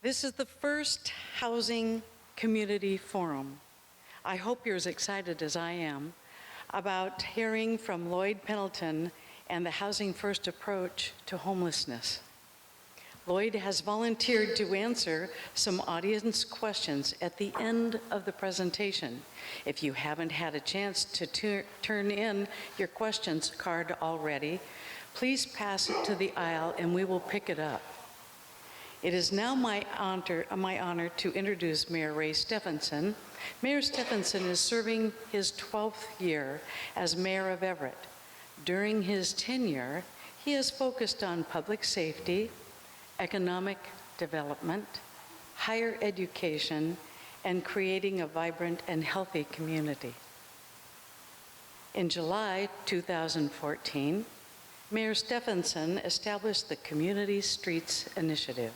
This is the first housing community forum. I hope you're as excited as I am about hearing from Lloyd Pendleton and the Housing First approach to homelessness. Lloyd has volunteered to answer some audience questions at the end of the presentation. If you haven't had a chance to turn in your questions card already, please pass it to the aisle and we will pick it up. It is now my honor to introduce Mayor Ray Stephenson. Mayor Stephenson is serving his 12th year as mayor of Everett. During his tenure, he has focused on public safety, economic development, higher education, and creating a vibrant and healthy community. In July 2014, Mayor Stephenson established the Community Streets Initiative.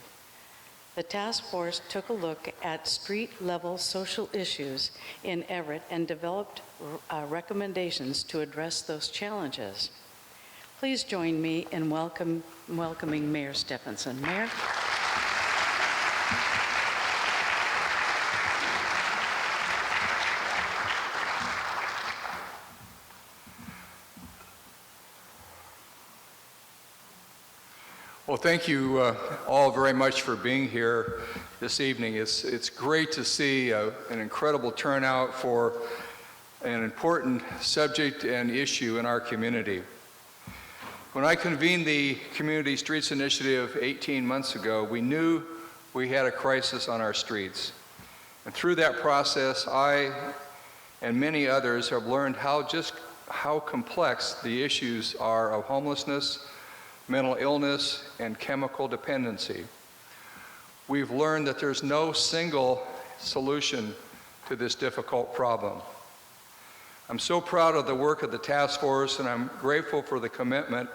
The task force took a look at street-level social issues in Everett and developed recommendations to address those challenges. Please join me in welcoming Mayor Stephenson. Mayor. Well, thank you all very much for being here this evening. It's great to see an incredible turnout for an important subject and issue in our community. When I convened the Community Streets Initiative 18 months ago, we knew we had a crisis on our streets. And through that process, I and many others have learned how complex the issues are of homelessness, mental illness, and chemical dependency. We've learned that there's no single solution to this difficult problem. I'm so proud of the work of the task force, and I'm grateful for the commitment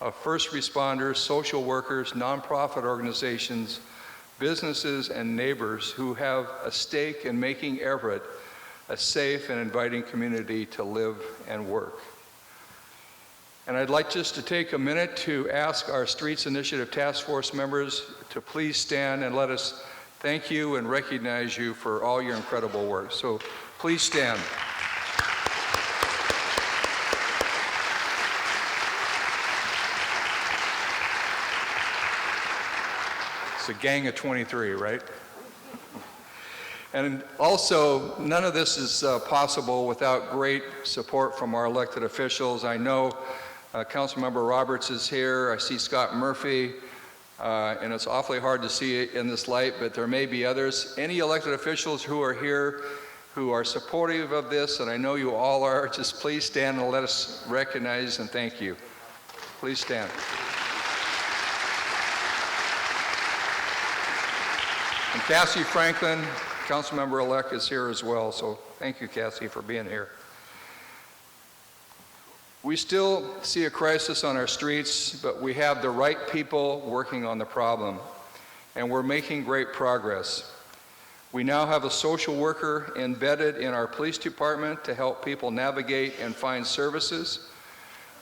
of first responders, social workers, nonprofit organizations, businesses, and neighbors who have a stake in making Everett a safe and inviting community to live and work. And I'd like just to take a minute to ask our Streets Initiative Task Force members to please stand and let us thank you and recognize you for all your incredible work. So please stand. It's a gang of 23, right? And also, none of this is possible without great support from our elected officials. I know Councilmember Roberts is here. I see Scott Murphy, and it's awfully hard to see it in this light, but there may be others. Any elected officials who are here who are supportive of this, and I know you all are, just please stand and let us recognize and thank you. Please stand. And Cassie Franklin, Councilmember-elect, is here as well, so thank you, Cassie, for being here. We still see a crisis on our streets, but we have the right people working on the problem, and we're making great progress. We now have a social worker embedded in our police department to help people navigate and find services.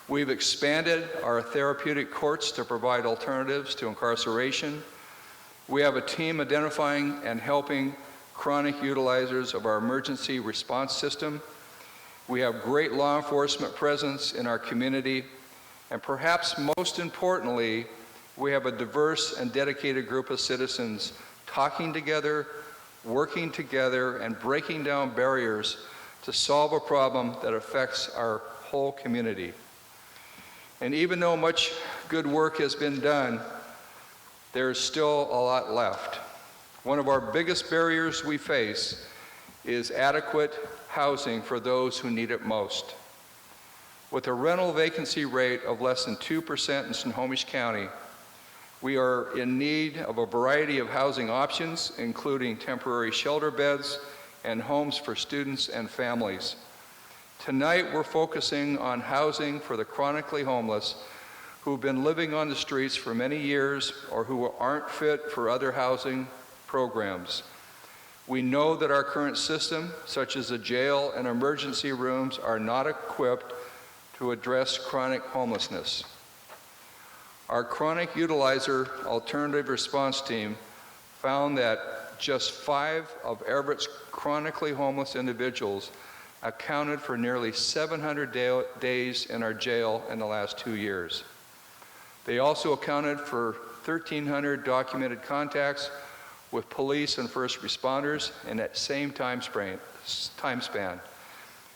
We've expanded our therapeutic courts to provide alternatives to incarceration. We have a team identifying and helping chronic utilizers of our emergency response system. We have great law enforcement presence in our community, and perhaps most importantly, we have a diverse and dedicated group of citizens talking together, working together, and breaking down barriers to solve a problem that affects our whole community. And even though much good work has been done, there's still a lot left. One of our biggest barriers we face is adequate housing for those who need it most. With a rental vacancy rate of less than 2% in Snohomish County, we are in need of a variety of housing options, including temporary shelter beds and homes for students and families. Tonight, we're focusing on housing for the chronically homeless who've been living on the streets for many years or who aren't fit for other housing programs. We know that our current system, such as the jail and emergency rooms, are not equipped to address chronic homelessness. Our chronic utilizer alternative response team found that just 5 of Everett's chronically homeless individuals accounted for nearly 700 days in our jail in the last 2 years. They also accounted for 1,300 documented contacts with police and first responders in that same time span.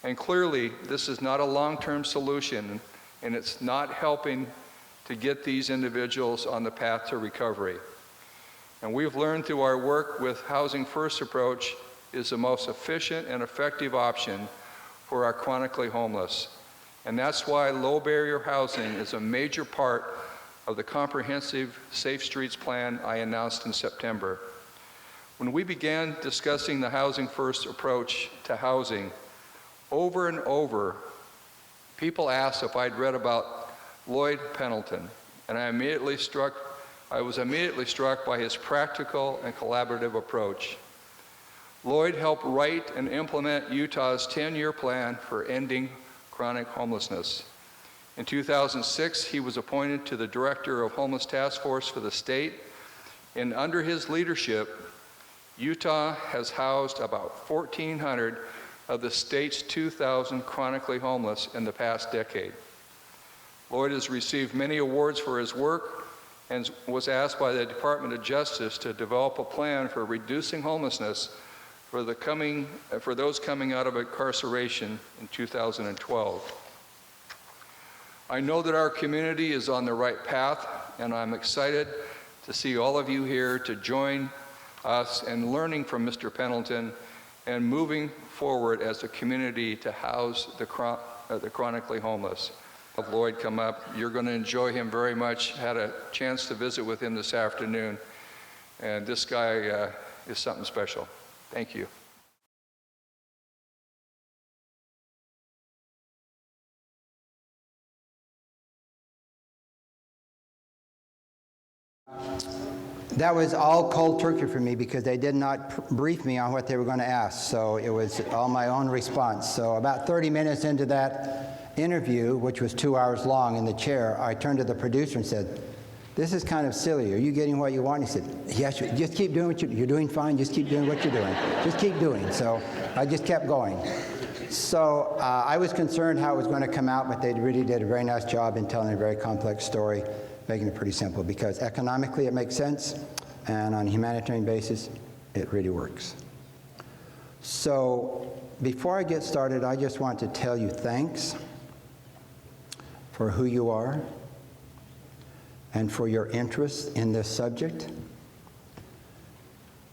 And clearly, this is not a long-term solution, and it's not helping to get these individuals on the path to recovery. And we've learned through our work with Housing First approach is the most efficient and effective option for our chronically homeless. And that's why low barrier housing is a major part of the comprehensive Safe Streets plan I announced in September. When we began discussing the Housing First approach to housing, over and over, people asked if I'd read about Lloyd Pendleton, and I was immediately struck by his practical and collaborative approach. Lloyd helped write and implement Utah's 10-year plan for ending chronic homelessness. In 2006, he was appointed to the Director of Homeless Task Force for the state, and under his leadership, Utah has housed about 1,400 of the state's 2,000 chronically homeless in the past decade. Lloyd has received many awards for his work and was asked by the Department of Justice to develop a plan for reducing homelessness for those coming out of incarceration in 2012. I know that our community is on the right path, and I'm excited to see all of you here to join us in learning from Mr. Pendleton and moving forward as a community to house the chronically homeless. Have Lloyd come up. You're going to enjoy him very much. Had a chance to visit with him this afternoon, and this guy is something special. Thank you. That was all cold turkey for me because they did not brief me on what they were going to ask, so it was all my own response. So about 30 minutes into that interview, which was 2 hours long in the chair, I turned to the producer and said, "This is kind of silly. Are you getting what you want?" He said, "Yes, just keep doing what you're doing fine. Just keep doing what you're doing. Just keep doing." So I just kept going. So I was concerned how it was going to come out, but they really did a very nice job in telling a very complex story, making it pretty simple, because economically it makes sense, and on a humanitarian basis, it really works. So before I get started, I just want to tell you thanks for who you are and for your interest in this subject,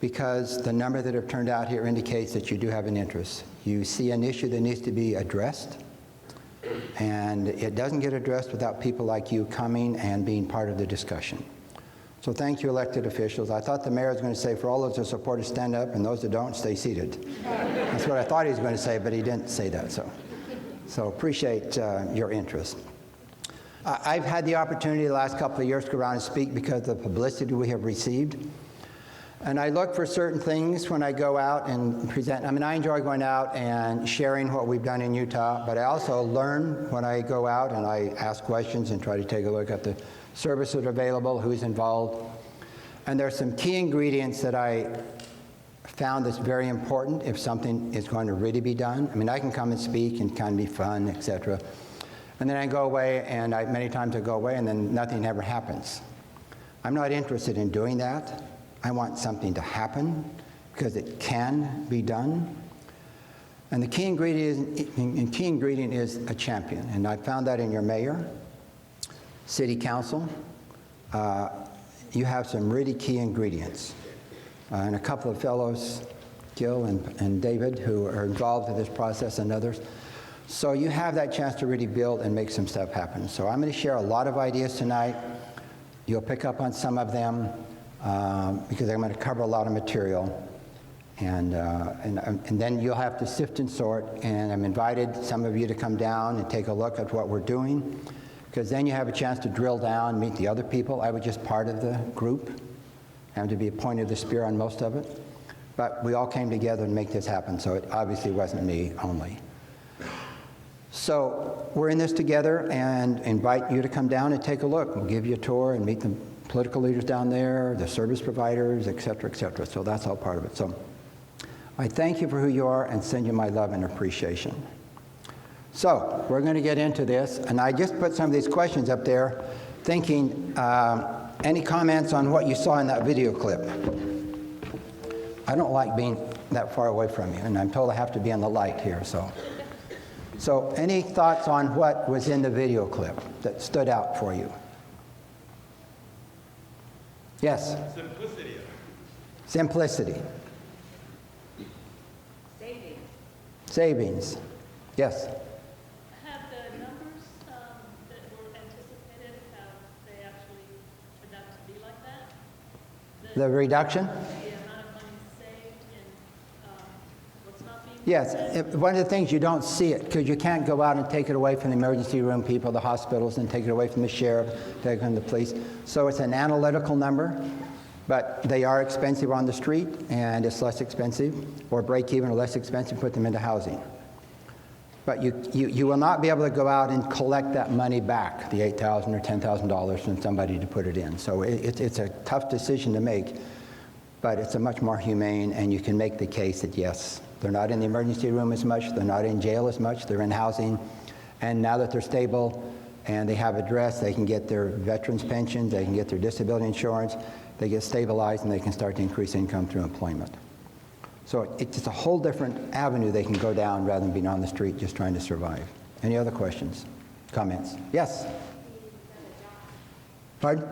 because the number that have turned out here indicates that you do have an interest. You see an issue that needs to be addressed, and it doesn't get addressed without people like you coming and being part of the discussion. So thank you, elected officials. I thought the mayor was going to say, for all those that support us, stand up, and those that don't, stay seated. That's what I thought he was going to say, but he didn't say that. So appreciate your interest. I've had the opportunity the last couple of years to go around and speak because of the publicity we have received. And I look for certain things when I go out and present. I mean, I enjoy going out and sharing what we've done in Utah, but I also learn when I go out and I ask questions and try to take a look at the services that are available, who's involved. And there's some key ingredients that I found that's very important if something is going to really be done. I mean, I can come and speak and kind of be fun, etc. And then I go away, and many times I go away and then nothing ever happens. I'm not interested in doing that. I want something to happen because it can be done. And the key ingredient is a champion. And I found that in your mayor, city council. You have some really key ingredients. And a couple of fellows, Gil and David, who are involved in this process, and others. So you have that chance to really build and make some stuff happen. So I'm going to share a lot of ideas tonight. You'll pick up on some of them. Because I'm going to cover a lot of material, and then you'll have to sift and sort, and I'm invited some of you to come down and take a look at what we're doing, because then you have a chance to drill down, meet the other people. I was just part of the group, and to be a point of the spear on most of it, but we all came together to make this happen, so it obviously wasn't me only. So we're in this together, and invite you to come down and take a look. We'll give you a tour and meet the political leaders down there, the service providers, et cetera, et cetera. So that's all part of it. So I thank you for who you are and send you my love and appreciation. So we're going to get into this, and I just put some of these questions up there thinking, any comments on what you saw in that video clip? I don't like being that far away from you, and I'm told I have to be on the light here, So any thoughts on what was in the video clip that stood out for you? Yes? Simplicity. Simplicity. Savings. Savings. Yes? Have the numbers that were anticipated, have they actually turned out to be like that? The reduction? The amount of money saved and what's not being Yes. spent? One of the things you don't see it, because you can't go out and take it away from the emergency room people, the hospitals, and take it away from the sheriff, take it from the police. So it's an analytical number, but they are expensive on the street, and it's less expensive, or break even or less expensive, put them into housing. But you will not be able to go out and collect that money back, the $8,000 or $10,000 from somebody to put it in. So it's a tough decision to make, but it's a much more humane, and you can make the case that yes, they're not in the emergency room as much, they're not in jail as much, they're in housing, and now that they're stable and they have address, they can get their veterans pensions, they can get their disability insurance, they get stabilized, and they can start to increase income through employment. So it's just a whole different avenue they can go down rather than being on the street just trying to survive. Any other questions, comments? Yes? Pardon?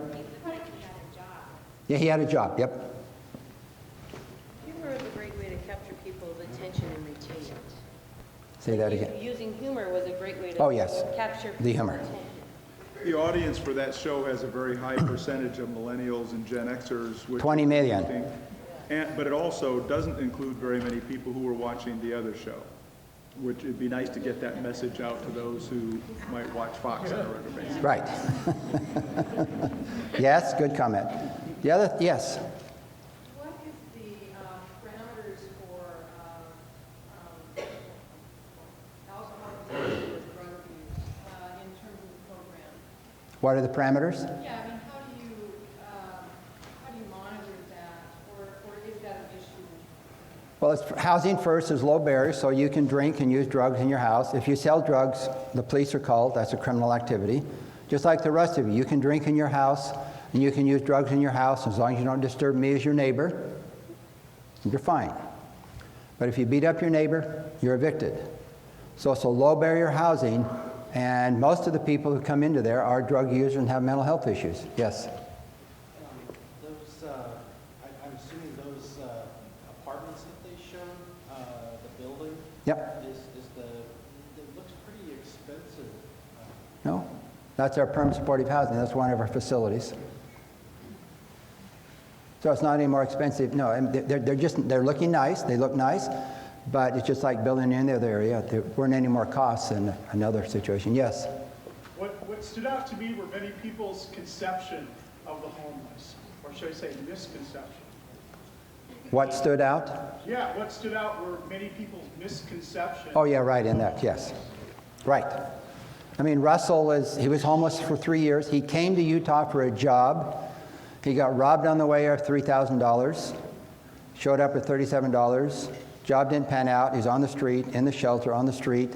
Yeah, he had a job, yep. Humor is a great way to capture people's attention and retain it. Say that again. Using humor was a great way to Oh, yes. capture The people's humor. attention. The audience for that show has a very high percentage of millennials and Gen Xers. Which 20 million. is interesting. But it also doesn't include very many people who were watching the other show, which it'd be nice to get that message out to those who might watch Fox on a regular basis. Right. Yes, good comment. The other, yes. What is the parameters for alcohol consumption or drug use in terms of the program? What are the parameters? Yeah, I mean, how do you monitor that, or is that an issue? Well, it's housing first is low barrier, so you can drink and use drugs in your house. If you sell drugs, the police are called. That's a criminal activity. Just like the rest of you, you can drink in your house and you can use drugs in your house as long as you don't disturb me as your neighbor. You're fine. But if you beat up your neighbor, you're evicted. So it's a low barrier housing, and most of the people who come into there are drug users and have mental health issues. Yes? I'm assuming those apartments that they showed, the building, Yep. it looks pretty expensive. No? That's our permanent supportive housing. That's one of our facilities. So it's not any more expensive. No, I mean, they're looking nice. They look nice, but it's just like building in the other area. There weren't any more costs than another situation. Yes? What stood out to me were many people's conception of the homeless, or should I say misconception. What stood out? Yeah, what stood out were many people's misconceptions. Oh, yeah, right, in that, yes. Right. I mean, Russell he was homeless for 3 years. He came to Utah for a job. He got robbed on the way of $3,000, showed up with $37. Job didn't pan out. He's on the street, in the shelter, on the street,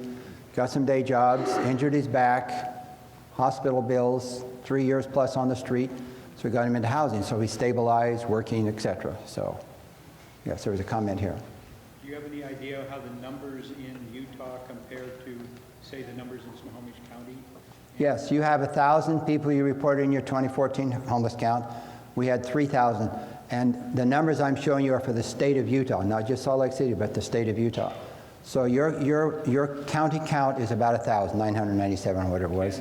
got some day jobs, injured his back, hospital bills, 3 years plus on the street. So we got him into housing. So he stabilized, working, etc. So, yes, there was a comment here. Do you have any idea how the numbers in Utah compare to, say, the numbers in Snohomish County? Yes, you have 1,000 people you reported in your 2014 homeless count. We had 3,000. And the numbers I'm showing you are for the state of Utah, not just Salt Lake City, but the state of Utah. So your county count is about 1,000, 997 or whatever it was.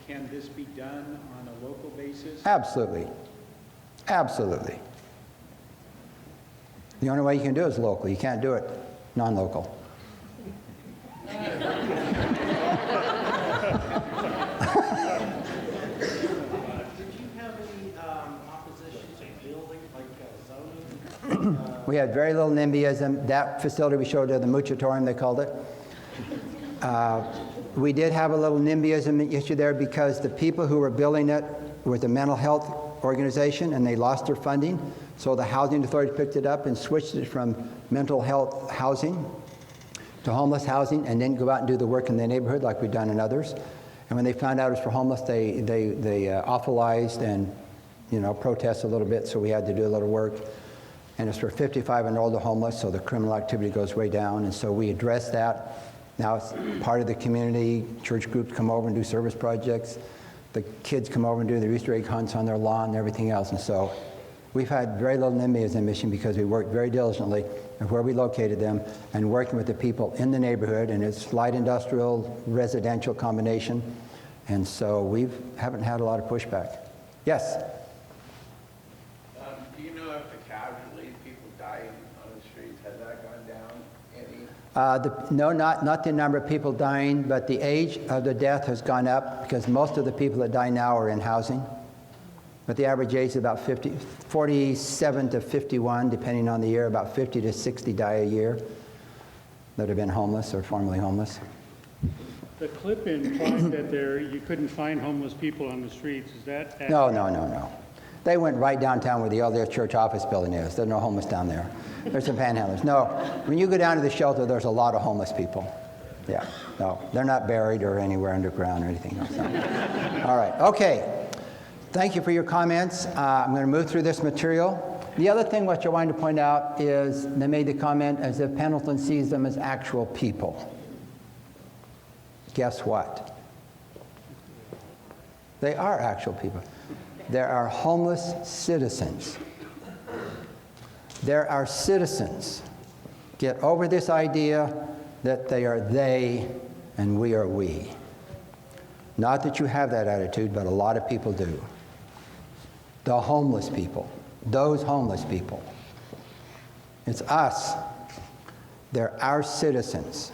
Can this be done on a local basis? Absolutely. Absolutely. The only way you can do it is local. You can't do it non-local. We had very little NIMBYism. That facility we showed you, the Muchatorium, they called it. We did have a little NIMBYism issue there because the people who were building it with a mental health organization, and they lost their funding. So the housing authority picked it up and switched it from mental health housing to homeless housing, and then go out and do the work in the neighborhood like we've done in others. And when they found out it was for homeless, they awfulized and, protest a little bit, so we had to do a little work. And it's for 55 and older homeless, so the criminal activity goes way down, and so we addressed that. Now it's part of the community. Church groups come over and do service projects. The kids come over and do their Easter egg hunts on their lawn and everything else. And so we've had very little enemy as a mission because we worked very diligently of where we located them and working with the people in the neighborhood, and it's light industrial, residential combination. And so we haven't had a lot of pushback. Yes? Do you know if the casualty, people dying on the streets, has that gone down any? No, not the number of people dying, but the age of the death has gone up because most of the people that die now are in housing. But the average age is about 47 to 51, depending on the year. About 50 to 60 die a year that have been homeless or formerly homeless. The clip implied that you couldn't find homeless people on the streets. Is that accurate? No. They went right downtown where the LDS Church office building is. There's no homeless down there. There's some panhandlers. No, when you go down to the shelter, there's a lot of homeless people. Yeah, no, they're not buried or anywhere underground or anything else. No. All right, okay. Thank you for your comments. I'm going to move through this material. The other thing which I wanted to point out is they made the comment as if Pendleton sees them as actual people. Guess what? They are actual people. There are homeless citizens. There are citizens. Get over this idea that they are they and we are we. Not that you have that attitude, but a lot of people do. The homeless people, those homeless people. It's us. They're our citizens.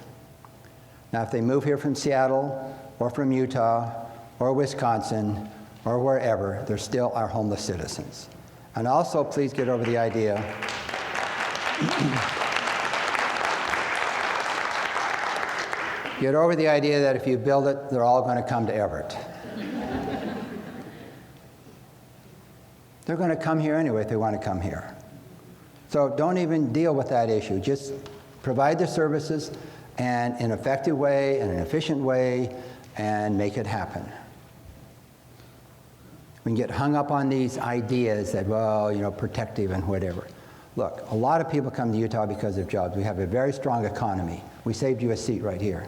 Now, if they move here from Seattle or from Utah or Wisconsin or wherever, they're still our homeless citizens. And also, please get over the idea that if you build it, they're all going to come to Everett. They're going to come here anyway if they want to come here. So don't even deal with that issue. Just provide the services and in an effective way and an efficient way and make it happen. We can get hung up on these ideas that, protective and whatever. Look, a lot of people come to Utah because of jobs. We have a very strong economy. We saved you a seat right here.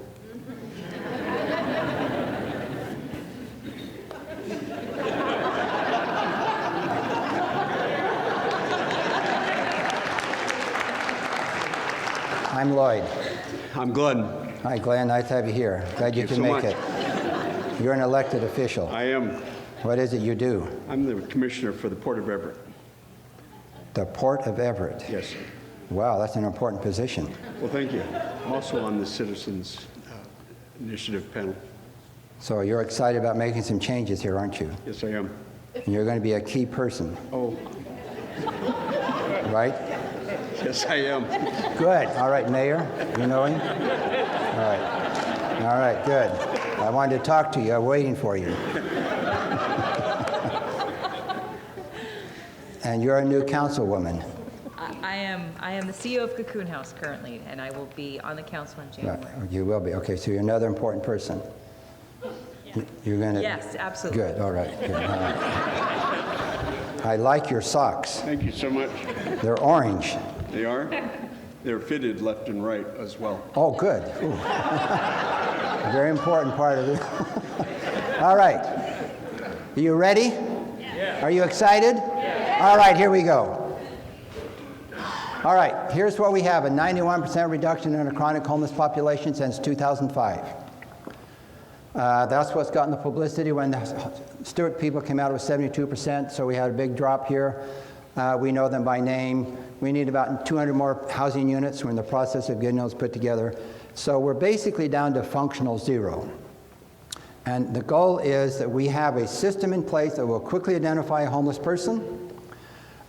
I'm Lloyd. I'm Glenn. Hi, Glenn. Nice to have you here. Glad you can make it. You're an elected official. I am. What is it you do? I'm the commissioner for the Port of Everett. The Port of Everett? Yes. Wow, that's an important position. Well, thank you. I'm also on the Citizens Initiative panel. So you're excited about making some changes here, aren't you? Yes, I am. And you're going to be a key person. Oh. Right? Yes, I am. Good. All right, Mayor, you know him? All right. All right, good. I wanted to talk to you. I'm waiting for you. And you're a new councilwoman. I am the CEO of Cocoon House currently, and I will be on the council in January. You will be. Okay, so you're another important person. Yeah. You're going to... Yes, absolutely. Good. All right. Good. All right. I like your socks. Thank you so much. They're orange. They are? They're fitted left and right as well. Oh, good. Very important part of it. All right. Are you ready? Yeah. Are you excited? Yeah. All right, here we go. All right, here's what we have, a 91% reduction in the chronic homeless population since 2005. That's what's gotten the publicity. When the Stewart people came out, it was 72%, so we had a big drop here. We know them by name. We need about 200 more housing units. We're in the process of getting those put together. So we're basically down to functional zero. And the goal is that we have a system in place that will quickly identify a homeless person,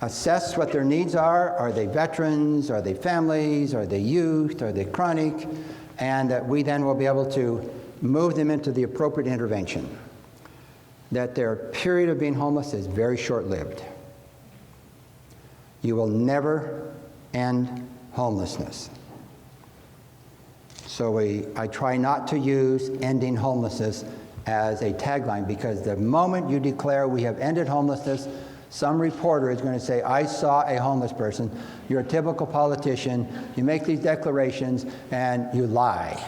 assess what their needs are they veterans, are they families, are they youth, are they chronic, and that we then will be able to move them into the appropriate intervention. that their period of being homeless is very short-lived. You will never end homelessness. So I try not to use ending homelessness as a tagline, because the moment you declare we have ended homelessness, some reporter is going to say, I saw a homeless person. You're a typical politician. You make these declarations and you lie.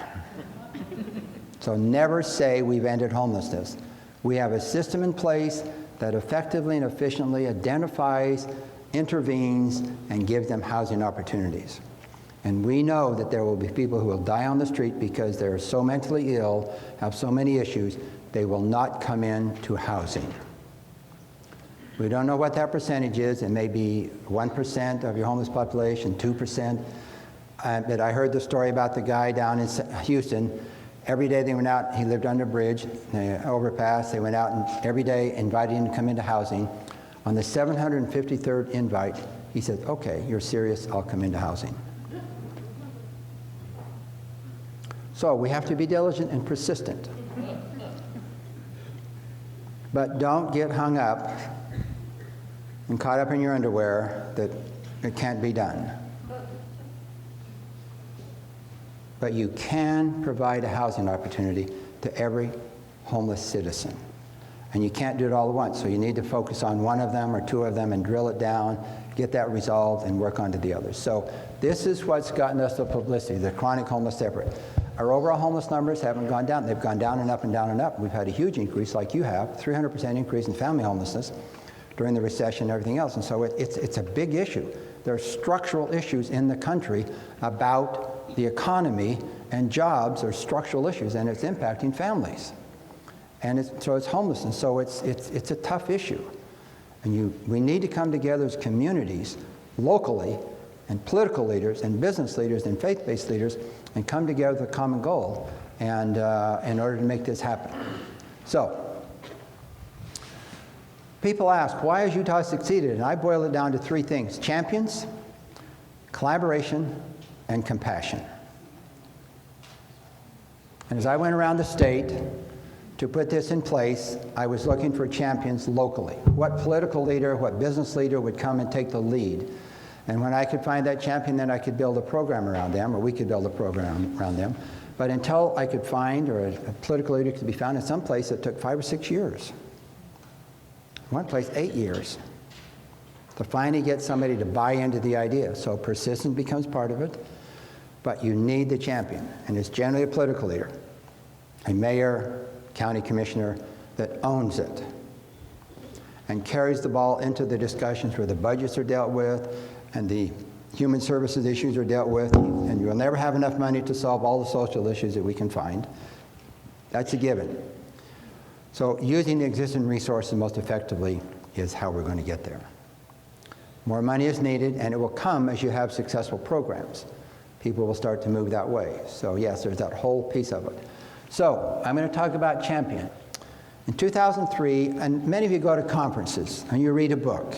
So never say we've ended homelessness. We have a system in place that effectively and efficiently identifies, intervenes, and gives them housing opportunities. And we know that there will be people who will die on the street because they're so mentally ill, have so many issues, they will not come into housing. We don't know what that percentage is. It may be 1% of your homeless population, 2%. But I heard the story about the guy down in Houston. Every day they went out, he lived under a bridge, overpass. They went out and every day invited him to come into housing. On the 753rd invite, he said, okay, you're serious, I'll come into housing. So we have to be diligent and persistent. But don't get hung up and caught up in your underwear that it can't be done. But you can provide a housing opportunity to every homeless citizen. And you can't do it all at once, so you need to focus on one of them or two of them and drill it down, get that resolved, and work on to the others. So this is what's gotten us the publicity, the chronic homeless Everett. Our overall homeless numbers haven't gone down. They've gone down and up and down and up. We've had a huge increase, like you have, 300% increase in family homelessness during the recession and everything else. And so it's a big issue. There are structural issues in the country about the economy, and jobs are structural issues, and it's impacting families. And so it's homelessness. So it's a tough issue. And we need to come together as communities, locally, and political leaders, and business leaders, and faith-based leaders, and come together with a common goal and in order to make this happen. So, people ask, why has Utah succeeded? And I boil it down to three things: champions, collaboration, and compassion. And as I went around the state to put this in place, I was looking for champions locally. What political leader, what business leader would come and take the lead? And when I could find that champion, then I could build a program around them, or we could build a program around them. But until I could find, or a political leader could be found in some place, it took 5 or 6 years. One place, 8 years, to finally get somebody to buy into the idea. So persistence becomes part of it, but you need the champion. And it's generally a political leader, a mayor, county commissioner, that owns it and carries the ball into the discussions where the budgets are dealt with and the human services issues are dealt with, and you'll never have enough money to solve all the social issues that we can find. That's a given. So using the existing resources most effectively is how we're going to get there. More money is needed, and it will come as you have successful programs. People will start to move that way. So yes, there's that whole piece of it. So I'm going to talk about champion. In 2003, and many of you go to conferences and you read a book.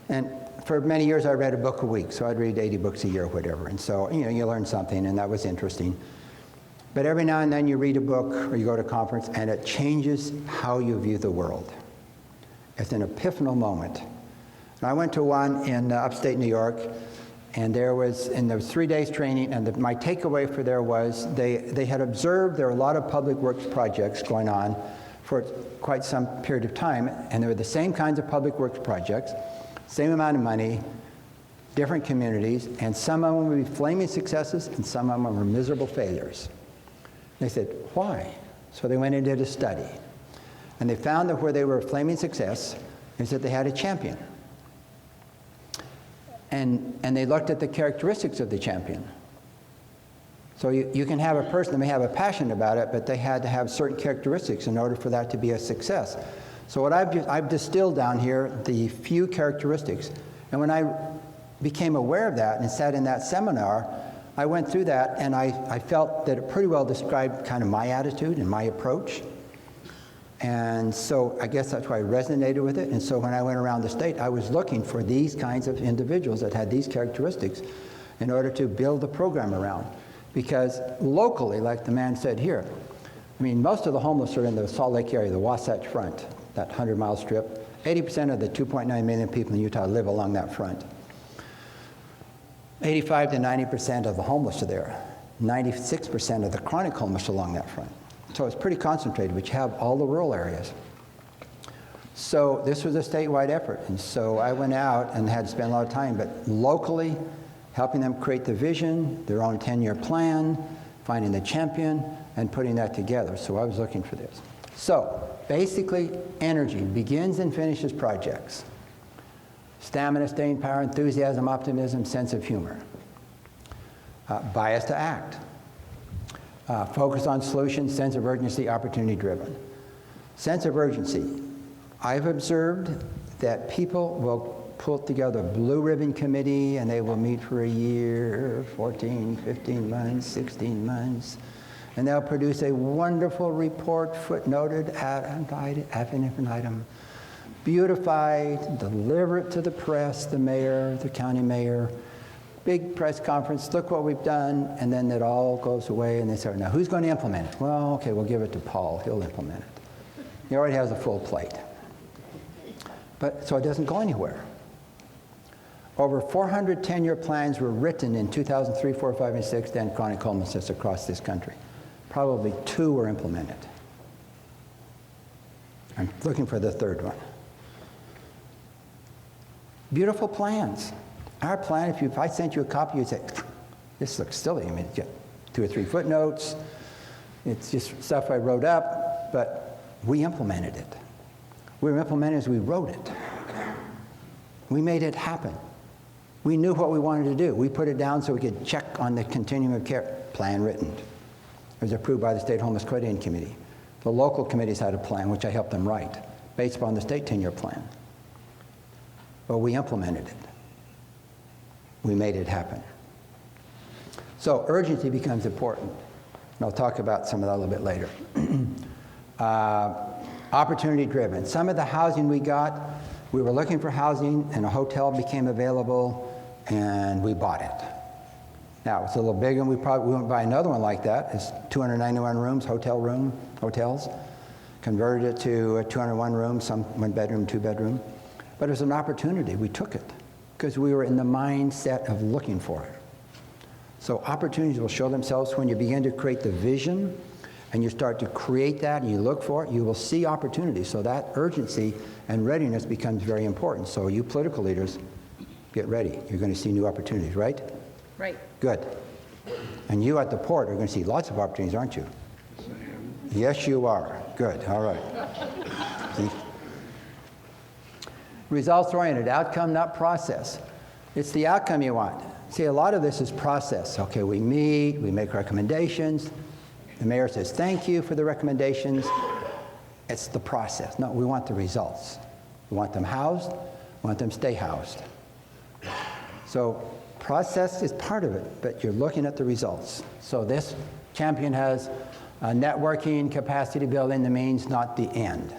And for many years I read a book a week, so I'd read 80 books a year or whatever. And so, you learn something, and that was interesting. But every now and then you read a book or you go to a conference and it changes how you view the world. It's an epiphanal moment. And I went to one in upstate New York, and there was 3 days training, and my takeaway for there was they had observed there were a lot of public works projects going on for quite some period of time, and they were the same kinds of public works projects, same amount of money, different communities, and some of them would be flaming successes and some of them were miserable failures. They said, why? So they went and did a study. And they found that where they were a flaming success is that they had a champion. And they looked at the characteristics of the champion. So you can have a person that may have a passion about it, but they had to have certain characteristics in order for that to be a success. So what I've distilled down here the few characteristics. And when I became aware of that and sat in that seminar, I went through that, and I felt that it pretty well described kind of my attitude and my approach. And so I guess that's why I resonated with it. And so when I went around the state, I was looking for these kinds of individuals that had these characteristics in order to build a program around. Because locally, like the man said here, I mean, most of the homeless are in the Salt Lake area, the Wasatch Front, that 100-mile strip. 80% of the 2.9 million people in Utah live along that front. 85 to 90% of the homeless are there. 96% of the chronic homeless along that front. So it's pretty concentrated, but you have all the rural areas. So this was a statewide effort, and so I went out and had to spend a lot of time, but locally, helping them create the vision, their own 10-year plan, finding the champion, and putting that together. So I was looking for this. So basically, energy begins and finishes projects. Stamina, staying power, enthusiasm, optimism, sense of humor. Bias to act. Focus on solutions, sense of urgency, opportunity driven. Sense of urgency. I've observed that people will pull together a blue ribbon committee and they will meet for a year, 14, 15 months, 16 months, and they'll produce a wonderful report, footnoted ad infinitum, beautified, deliver it to the press, the mayor, the county mayor, big press conference, look what we've done, and then it all goes away and they say, now who's going to implement it? Well, okay, we'll give it to Paul, he'll implement it. He already has a full plate. But so it doesn't go anywhere. Over 400 10-year plans were written in 2003, 4, 5, and 6 to end chronic homelessness across this country. Probably 2 were implemented. I'm looking for the third one. Beautiful plans. Our plan, if I sent you a copy, you'd say, this looks silly. I mean, 2 or 3 footnotes. It's just stuff I wrote up, but we implemented it. We were implementing as we wrote it. We made it happen. We knew what we wanted to do. We put it down so we could check on the continuum of care. Plan written. It was approved by the State Homeless Coordinating Committee. The local committees had a plan, which I helped them write, based upon the state 10-year plan. But we implemented it. We made it happen. So urgency becomes important. And I'll talk about some of that a little bit later. Opportunity driven. Some of the housing we got, we were looking for housing and a hotel became available and we bought it. Now it's a little big and we won't buy another one like that. It's 291 rooms, hotels. Converted it to 201 rooms, some 1 bedroom, 2 bedroom. But it was an opportunity, we took it because we were in the mindset of looking for it. So opportunities will show themselves when you begin to create the vision and you start to create that and you look for it, you will see opportunities. So that urgency and readiness becomes very important. So you political leaders, get ready. You're going to see new opportunities, right? Right. Good. And you at the port are going to see lots of opportunities, aren't you? Yes, you are. Good. All right. See? Results-oriented, outcome, not process. It's the outcome you want. See, a lot of this is process. Okay, we meet, we make recommendations. The mayor says, thank you for the recommendations. It's the process. No, we want the results. We want them housed. We want them stay housed. So process is part of it, but you're looking at the results. So this champion has networking, capacity building, the means, not the end.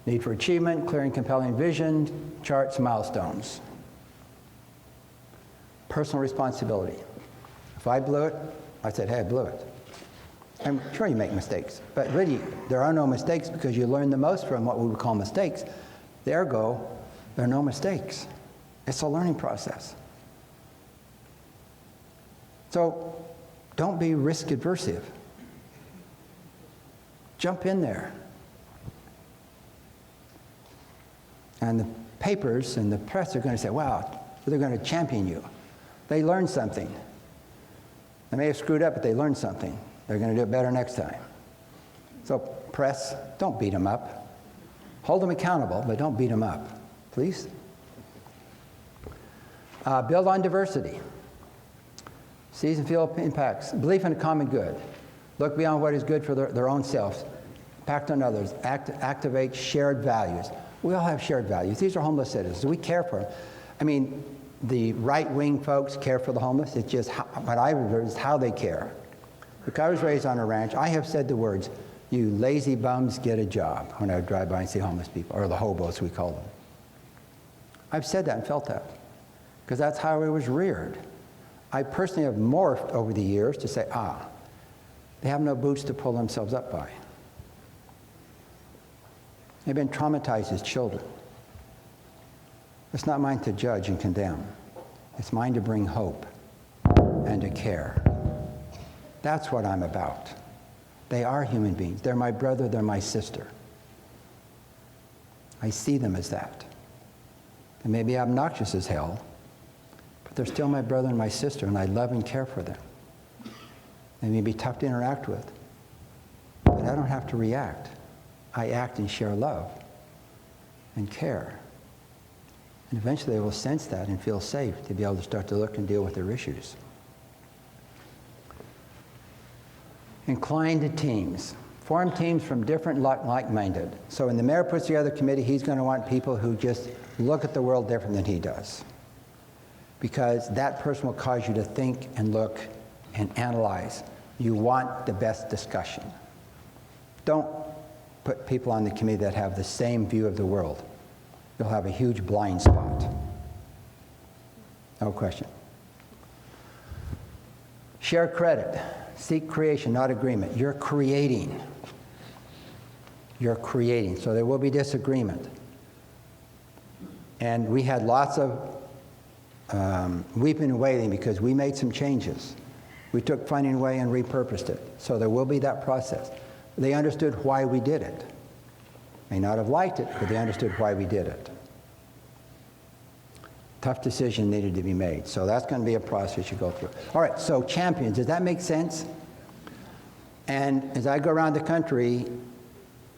Need for achievement, clear and compelling vision, charts, milestones. Personal responsibility. If I blew it, I said, hey, I blew it. I'm sure you make mistakes, but really, there are no mistakes because you learn the most from what we would call mistakes. Ergo, there are no mistakes. It's a learning process. So, don't be risk aversive. Jump in there. And the papers and the press are going to say, wow, they're going to champion you. They learned something. They may have screwed up, but they learned something. They're going to do it better next time. So press, don't beat them up. Hold them accountable, but don't beat them up, please. Build on diversity. Seize and feel impacts. Belief in a common good. Look beyond what is good for their own selves. Impact on others. Activate shared values. We all have shared values. These are homeless citizens. We care for them. I mean, the right-wing folks care for the homeless. It's just what I observe is how they care. Look, I was raised on a ranch. I have said the words, you lazy bums, get a job, when I would drive by and see homeless people, or the hobos, we call them. I've said that and felt that, because that's how I was reared. I personally have morphed over the years to say, They have no boots to pull themselves up by. They've been traumatized as children. It's not mine to judge and condemn. It's mine to bring hope and to care. That's what I'm about. They are human beings. They're my brother, they're my sister. I see them as that. They may be obnoxious as hell, but they're still my brother and my sister, and I love and care for them. They may be tough to interact with, but I don't have to react. I act and share love and care. And eventually they will sense that and feel safe to be able to start to look and deal with their issues. Inclined teams. Form teams from different like-minded. So when the mayor puts together a committee, he's going to want people who just look at the world different than he does. Because that person will cause you to think and look and analyze. You want the best discussion. Don't put people on the committee that have the same view of the world. You'll have a huge blind spot. No question. Share credit. Seek creation, not agreement. You're creating. You're creating. So there will be disagreement. And we had lots of weeping and wailing because we made some changes. We took funding away and repurposed it. So there will be that process. They understood why we did it. May not have liked it, but they understood why we did it. Tough decision needed to be made. So that's going to be a process you go through. All right, so champions, does that make sense? And as I go around the country,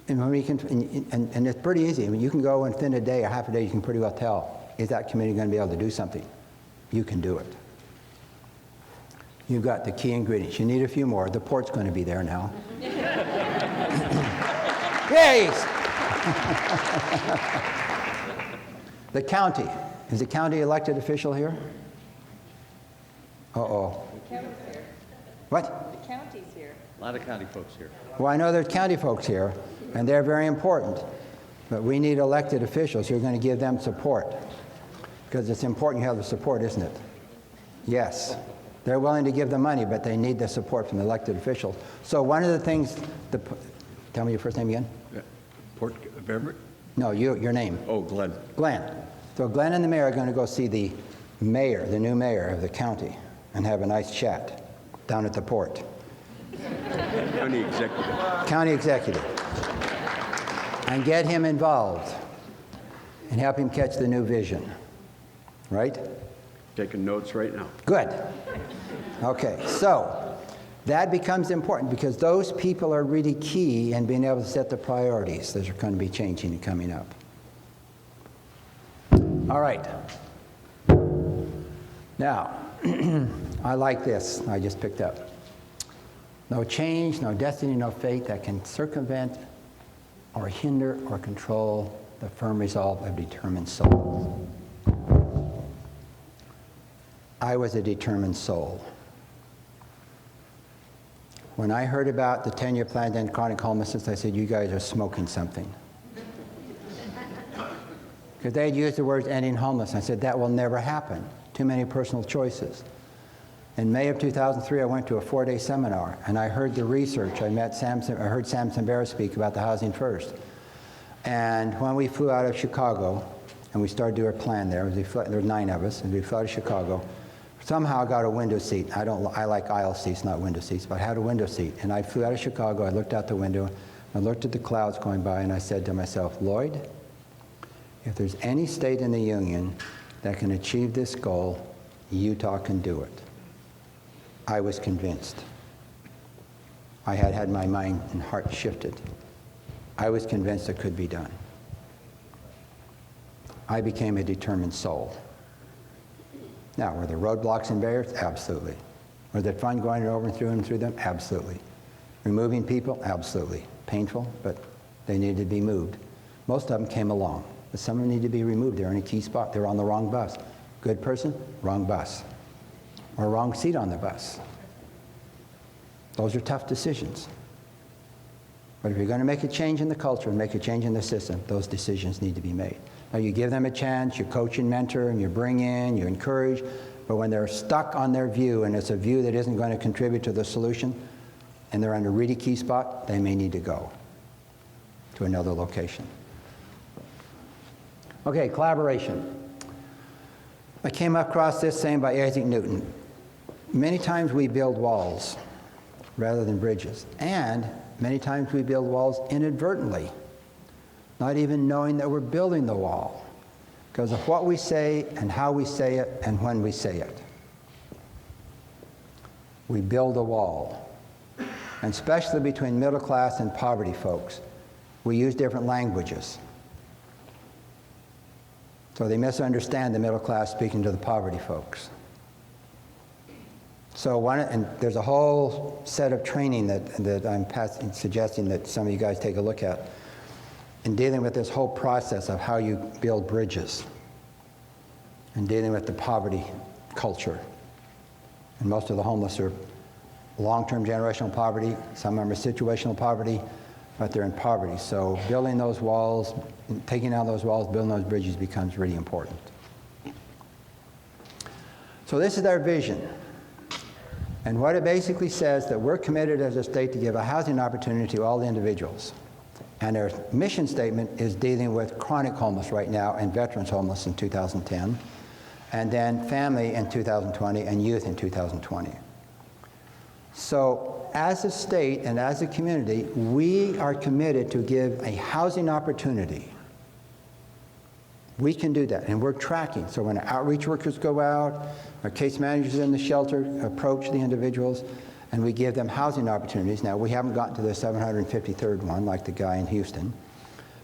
and when we can, and it's pretty easy. I mean, you can go within a day or half a day, you can pretty well tell, is that committee going to be able to do something? You can do it. You've got the key ingredients. You need a few more. The port's going to be there now. Yay! The county. Is the county elected official here? Uh-oh. The county's here. What? The county's here. A lot of county folks here. Well, I know there's county folks here, and they're very important. But we need elected officials who are going to give them support. Because it's important you have the support, isn't it? Yes. They're willing to give the money, but they need the support from the elected officials. So one of the things, tell me your first name again? Port of Everett? No, your name. Oh, Glenn. Glenn. So Glenn and the mayor are going to go see the mayor, the new mayor of the county, and have a nice chat down at the port. County executive. County executive. And get him involved and help him catch the new vision. Right? Taking notes right now. Good. Okay, so that becomes important because those people are really key in being able to set the priorities that are going to be changing and coming up. All right. Now, I like this I just picked up. No change, no destiny, no fate that can circumvent or hinder or control the firm resolve of a determined soul. I was a determined soul. When I heard about the 10-year plan to end chronic homelessness, I said, you guys are smoking something. Because they had used the words ending homelessness. I said, that will never happen. Too many personal choices. In May of 2003, I went to a 4-day seminar, and I heard the research. I heard Sam Sambera speak about the Housing First. And when we flew out of Chicago, and we started to do our plan there were 9 of us, and we flew out of Chicago, somehow I got a window seat. I like aisle seats, not window seats, but I had a window seat. And I flew out of Chicago, I looked out the window, I looked at the clouds going by, and I said to myself, Lloyd, if there's any state in the union that can achieve this goal, Utah can do it. I was convinced. I had my mind and heart shifted. I was convinced it could be done. I became a determined soul. Now, were there roadblocks and barriers? Absolutely. Was it fun going over and through them? Absolutely. Removing people? Absolutely. Painful, but they needed to be moved. Most of them came along, but some of them need to be removed. They're in a key spot. They're on the wrong bus. Good person, wrong bus. Or wrong seat on the bus. Those are tough decisions. But if you're going to make a change in the culture and make a change in the system, those decisions need to be made. Now, you give them a chance, you coach and mentor, and you bring in, you encourage, but when they're stuck on their view, and it's a view that isn't going to contribute to the solution, and they're in a really key spot, they may need to go to another location. Okay, collaboration. I came across this saying by Isaac Newton. Many times we build walls rather than bridges, and many times we build walls inadvertently, not even knowing that we're building the wall, because of what we say and how we say it and when we say it. We build a wall, and especially between middle class and poverty folks, we use different languages. So they misunderstand the middle class speaking to the poverty folks. So and there's a whole set of training that I'm suggesting that some of you guys take a look at in dealing with this whole process of how you build bridges and dealing with the poverty culture. And most of the homeless are long-term generational poverty. Some of them are situational poverty, but they're in poverty. So building those walls, taking down those walls, building those bridges becomes really important. So this is our vision. And what it basically says that we're committed as a state to give a housing opportunity to all individuals. And our mission statement is dealing with chronic homeless right now and veterans homeless in 2010, and then family in 2020 and youth in 2020. So as a state and as a community, we are committed to give a housing opportunity. We can do that, and we're tracking. So when our outreach workers go out, our case managers in the shelter approach the individuals, and we give them housing opportunities. Now, we haven't gotten to the 753rd one like the guy in Houston,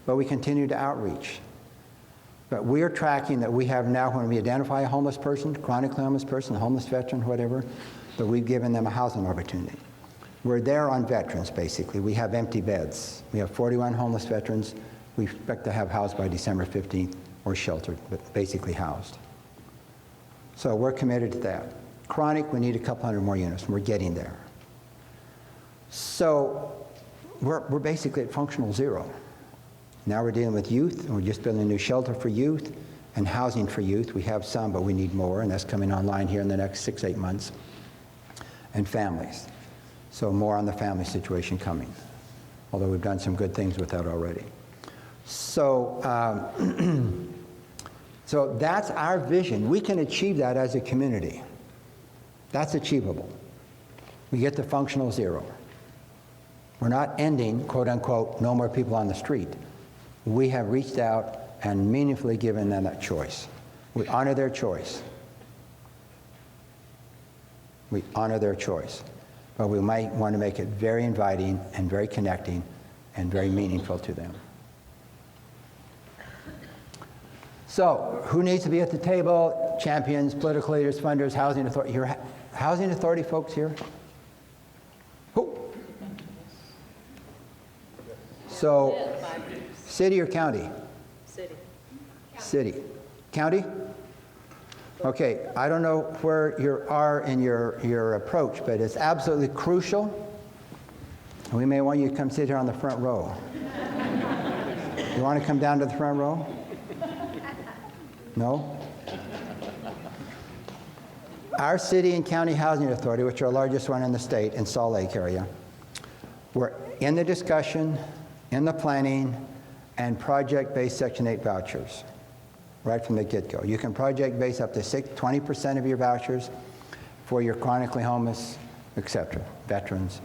but we continue to outreach. But we are tracking that we have now, when we identify a homeless person, chronically homeless person, a homeless veteran, whatever, that we've given them a housing opportunity. We're there on veterans, basically. We have empty beds. We have 41 homeless veterans. We expect to have housed by December 15th, or sheltered, but basically housed. So we're committed to that. Chronic, we need a couple hundred more units, and we're getting there. So we're basically at functional zero. Now we're dealing with youth, and we're just building a new shelter for youth and housing for youth. We have some, but we need more, and that's coming online here in the next 6-8 months. And families. So more on the family situation coming, although we've done some good things with that already. So, so that's our vision. We can achieve that as a community. That's achievable. We get to functional zero. We're not ending, quote unquote, no more people on the street. We have reached out and meaningfully given them that choice. We honor their choice. We honor their choice. But we might want to make it very inviting and very connecting and very meaningful to them. So, who needs to be at the table? Champions, political leaders, funders, housing authority. Your housing authority folks here? Who? So, city or county? City. City. County? Okay, I don't know where you are in your approach, but it's absolutely crucial. We may want you to come sit here on the front row. You want to come down to the front row? No? Our city and county housing authority, which are our largest one in the state, in Salt Lake area, we're in the discussion, in the planning, and project-based Section 8 vouchers, right from the get-go. You can project-base up to 20% of your vouchers for your chronically homeless, etc., veterans.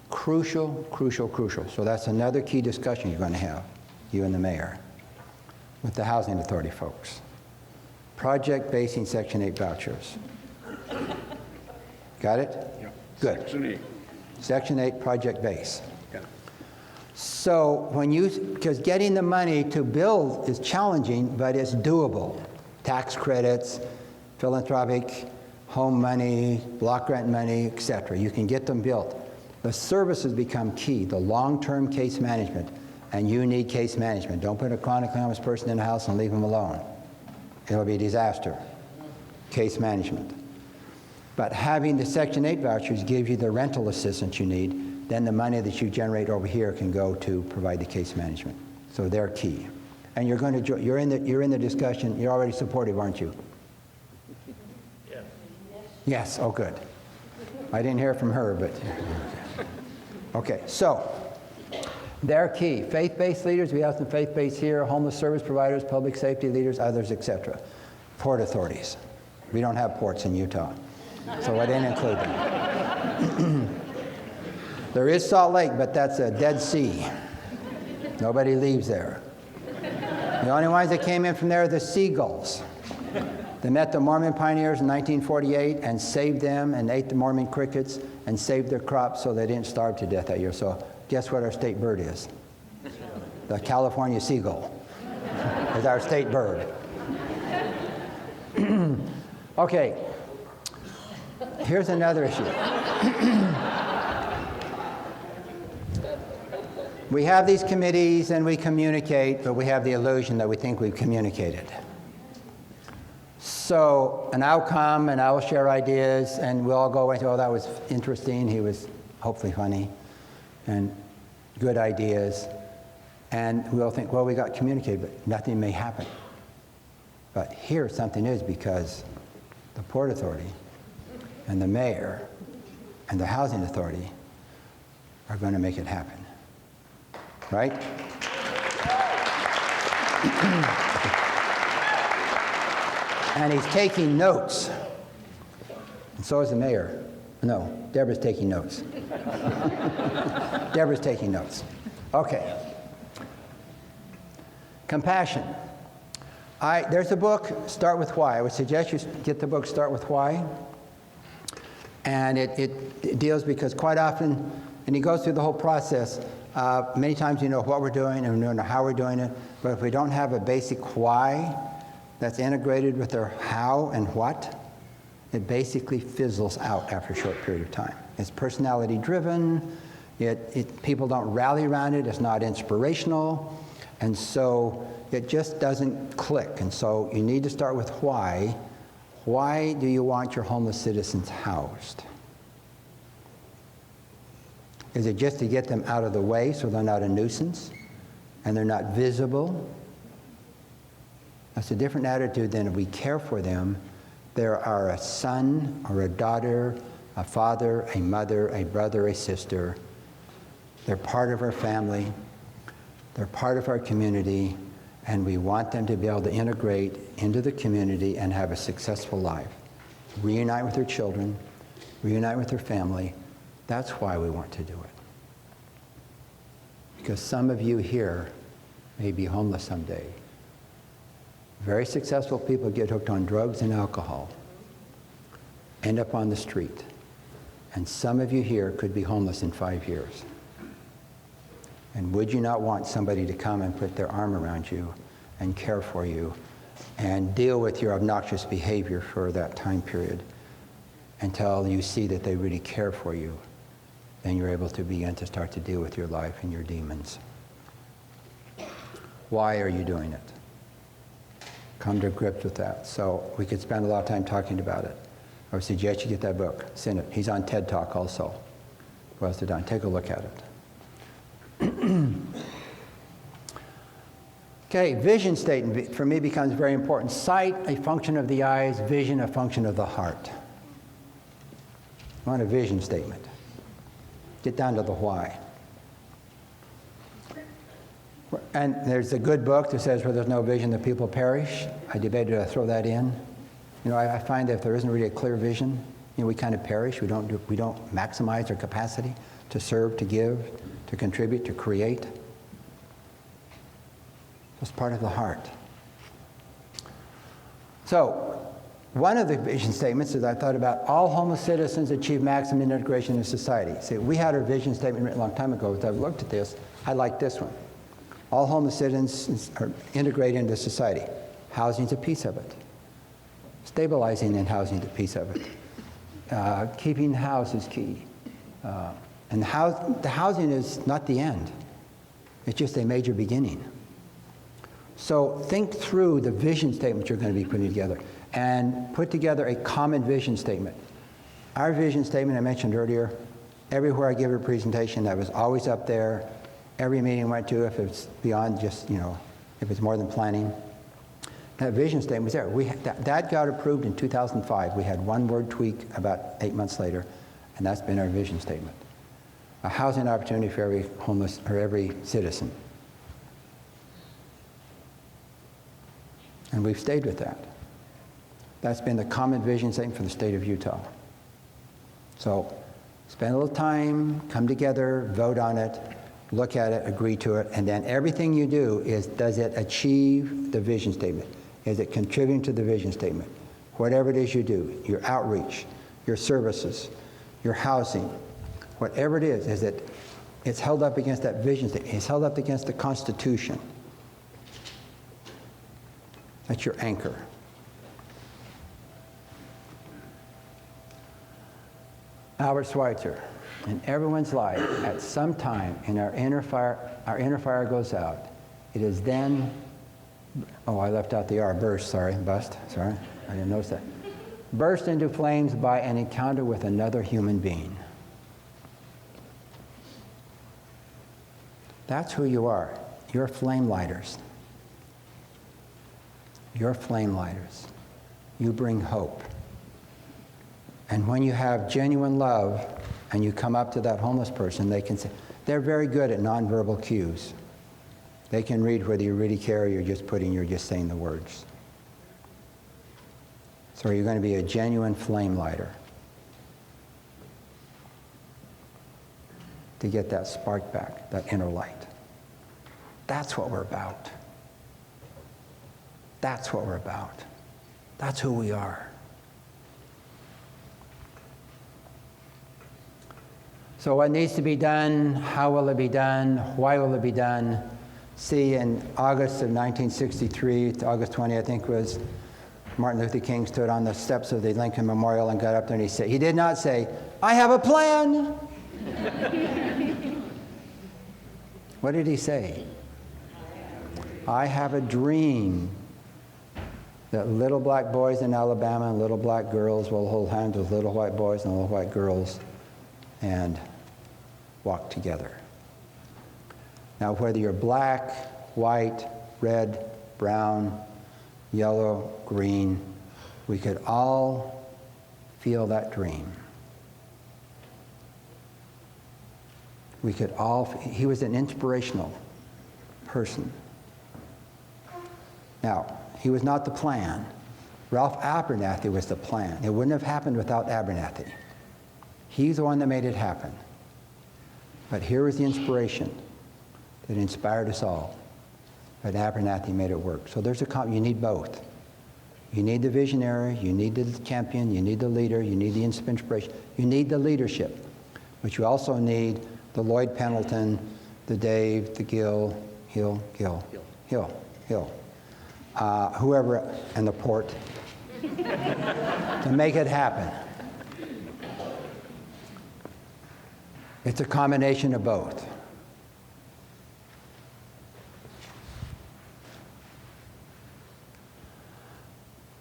Crucial, crucial, crucial. So that's another key discussion you're going to have, you and the mayor, with the housing authority folks. Project-basing Section 8 vouchers. Got it? Yep. Good. Section 8. Section 8 project base. Yeah. So because getting the money to build is challenging, but it's doable. Tax credits, philanthropic, home money, block grant money, etc. You can get them built. The services become key, the long-term case management, and you need case management. Don't put a chronically homeless person in a house and leave them alone. It'll be a disaster. Case management. But having the Section 8 vouchers gives you the rental assistance you need. Then the money that you generate over here can go to provide the case management. So they're key. And you're going to you're in the discussion. You're already supportive, aren't you? Yeah. Yes. Oh, good. I didn't hear from her, but... Okay, so, they're key. Faith-based leaders, we have some faith-based here, homeless service providers, public safety leaders, others, etc. Port authorities. We don't have ports in Utah, so I didn't include them. There is Salt Lake, but that's a Dead Sea. Nobody leaves there. The only ones that came in from there are the seagulls. They met the Mormon pioneers in 1948 and saved them and ate the Mormon crickets and saved their crops so they didn't starve to death that year. So guess what our state bird is? The California seagull is our state bird. Okay, here's another issue. We have these committees and we communicate, but we have the illusion that we think we've communicated. So, and I'll come and I'll share ideas and we'll all go away and say, oh, that was interesting, he was hopefully funny, and good ideas. And we'll think, well, we got communicated, but nothing may happen. But here something is, because the Port Authority and the mayor and the Housing Authority are going to make it happen. Right? And he's taking notes. And so is the mayor. No, Deborah's taking notes. Deborah's taking notes. Okay. Compassion. There's a book, Start With Why. I would suggest you get the book, Start With Why. And it deals, because quite often, and he goes through the whole process, many times you know what we're doing and we don't know how we're doing it, but if we don't have a basic why that's integrated with our how and what, it basically fizzles out after a short period of time. It's personality driven, people don't rally around it, it's not inspirational, and so it just doesn't click. And so you need to start with why. Why do you want your homeless citizens housed? Is it just to get them out of the way so they're not a nuisance and they're not visible? That's a different attitude than if we care for them. They are a son or a daughter, a father, a mother, a brother, a sister. They're part of our family. They're part of our community, and we want them to be able to integrate into the community and have a successful life. Reunite with their children, reunite with their family. That's why we want to do it. Because some of you here may be homeless someday. Very successful people get hooked on drugs and alcohol, end up on the street. And some of you here could be homeless in 5 years. And would you not want somebody to come and put their arm around you and care for you and deal with your obnoxious behavior for that time period until you see that they really care for you? Then you're able to begin to start to deal with your life and your demons. Why are you doing it? Come to grips with that. So we could spend a lot of time talking about it. I would suggest you get that book. Send it. He's on TED Talk also. Who else done? Take a look at it. Okay, vision statement for me becomes very important. Sight, a function of the eyes. Vision, a function of the heart. I want a vision statement. Get down to the why. And there's a good book that says, where there's no vision, the people perish. I debated to throw that in. You know, I find that if there isn't really a clear vision, you know, we kind of perish. We don't maximize our capacity to serve, to give, to contribute, to create. It's part of the heart. So, one of the vision statements is I thought about all homeless citizens achieve maximum integration in society. See, we had our vision statement written a long time ago. As I've looked at this, I like this one. All homeless citizens are integrated into society. Housing's a piece of it. Stabilizing in housing is a piece of it. Keeping the house is key. And the housing is not the end. It's just a major beginning. So think through the vision statement you're going to be putting together and put together a common vision statement. Our vision statement I mentioned earlier, everywhere I give a presentation, that was always up there. Every meeting I went to, if it's beyond just, you know, if it's more than planning, that vision statement was there. That got approved in 2005. We had one word tweak about 8 months later, And that's been our vision statement. A housing opportunity for every homeless, or every citizen. And we've stayed with that. That's been the common vision statement for the state of Utah. So spend a little time, come together, vote on it, look at it, agree to it, and then everything you do is, does it achieve the vision statement? Is it contributing to the vision statement? Whatever it is you do, your outreach, your services, your housing, whatever it is it, it's held up against that vision statement. It's held up against the Constitution. That's your anchor. Albert Schweitzer, in everyone's life, at some time in our inner fire goes out. It is then, oh, I left out the R, burst, sorry, bust, sorry, I didn't notice that. Burst into flames by an encounter with another human being. That's who you are. You're flame lighters. You're flame lighters. You bring hope. And when you have genuine love and you come up to that homeless person, they can say, they're very good at nonverbal cues. They can read whether you really care or you're just saying the words. So you're going to be a genuine flame lighter to get that spark back, that inner light. That's what we're about. That's what we're about. That's who we are. So what needs to be done? How will it be done? Why will it be done? See, in August of 1963, August 20, I think, was Martin Luther King stood on the steps of the Lincoln Memorial and got up there and he did not say, I have a plan. What did he say? I have a dream that little black boys in Alabama and little black girls will hold hands with little white boys and little white girls and walk together. Now, whether you're black, white, red, brown, yellow, green, we could all feel that dream. We could all, he was an inspirational person. Now, he was not the plan. Ralph Abernathy was the plan. It wouldn't have happened without Abernathy. He's the one that made it happen. But here was the inspiration that inspired us all. But Abernathy made it work. So there's you need both. You need the visionary, you need the champion, you need the leader, you need the inspiration, you need the leadership. But you also need the Lloyd Pendleton, the Dave, the Hill, whoever, and the Port, to make it happen. It's a combination of both.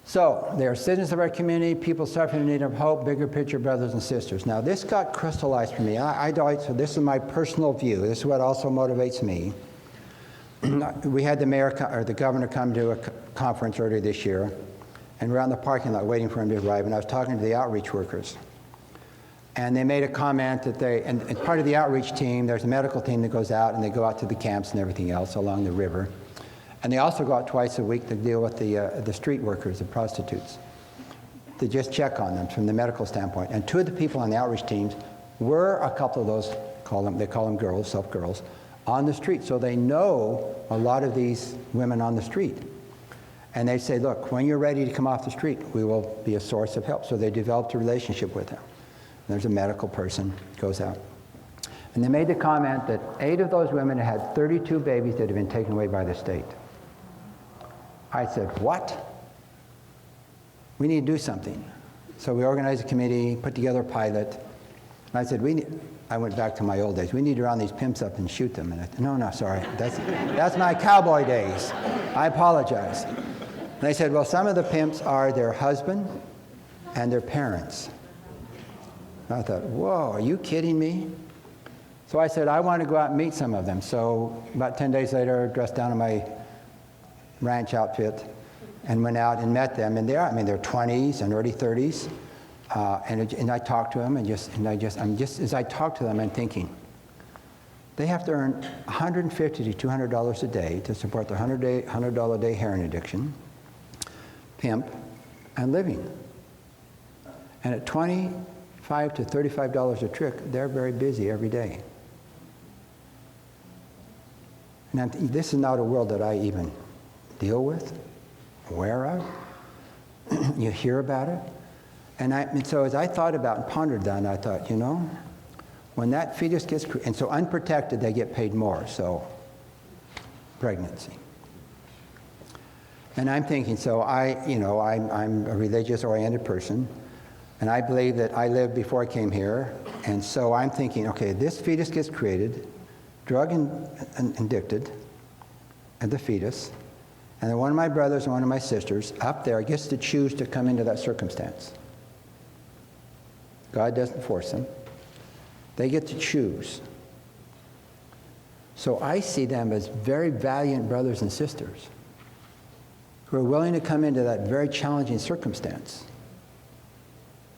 So, they are citizens of our community, people suffering in need of hope, bigger picture brothers and sisters. Now, this got crystallized for me. So this is my personal view. This is what also motivates me. We had the governor come to a conference earlier this year, and we're out in the parking lot waiting for him to arrive, and I was talking to the outreach workers. And they made a comment that and part of the outreach team, there's a medical team that goes out, and they go out to the camps and everything else along the river. And they also go out twice a week to deal with the street workers, the prostitutes, to just check on them from the medical standpoint. And two of the people on the outreach teams were a couple of those, they call them girls, self-girls, on the street. So they know a lot of these women on the street. And they say, look, when you're ready to come off the street, we will be a source of help. So they developed a relationship with them. And there's a medical person, goes out. And they made the comment that 8 of those women had 32 babies that had been taken away by the state. I said, what? We need to do something. So we organized a committee, put together a pilot. And I said, I went back to my old days. We need to round these pimps up and shoot them. And I said, no, sorry. That's my cowboy days. I apologize. And they said, well, some of the pimps are their husband and their parents. And I thought, whoa, are you kidding me? So I said, I want to go out and meet some of them. So about 10 days later, dressed down in my ranch outfit and went out and met them. And they're 20s and early 30s. And I talk to them, as I talk to them, I'm thinking, they have to earn $150 to $200 a day to support their $100 a day heroin addiction, pimp, and living. And at $25 to $35 a trick, they're very busy every day. Now, this is not a world that I even deal with, aware of. You hear about it. And so as I thought about and pondered that, I thought, you know, when that fetus gets, and so unprotected, they get paid more, so pregnancy. And I'm thinking, so I'm a religious-oriented person, and I believe that I lived before I came here, and so I'm thinking, okay, this fetus gets created, drug and addicted, and the fetus, and then one of my brothers and one of my sisters up there gets to choose to come into that circumstance. God doesn't force them. They get to choose. So I see them as very valiant brothers and sisters who are willing to come into that very challenging circumstance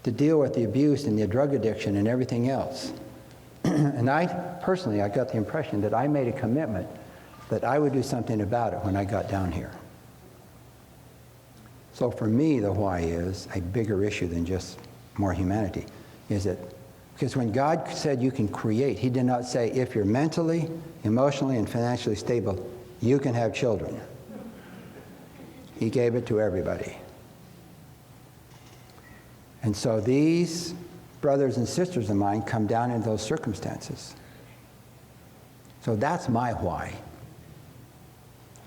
to deal with the abuse and the drug addiction and everything else. And I got the impression that I made a commitment that I would do something about it when I got down here. So for me, the why is a bigger issue than just more humanity. Is it because when God said you can create, he did not say if you're mentally, emotionally, and financially stable, you can have children. He gave it to everybody. And so these brothers and sisters of mine come down in those circumstances. So that's my why.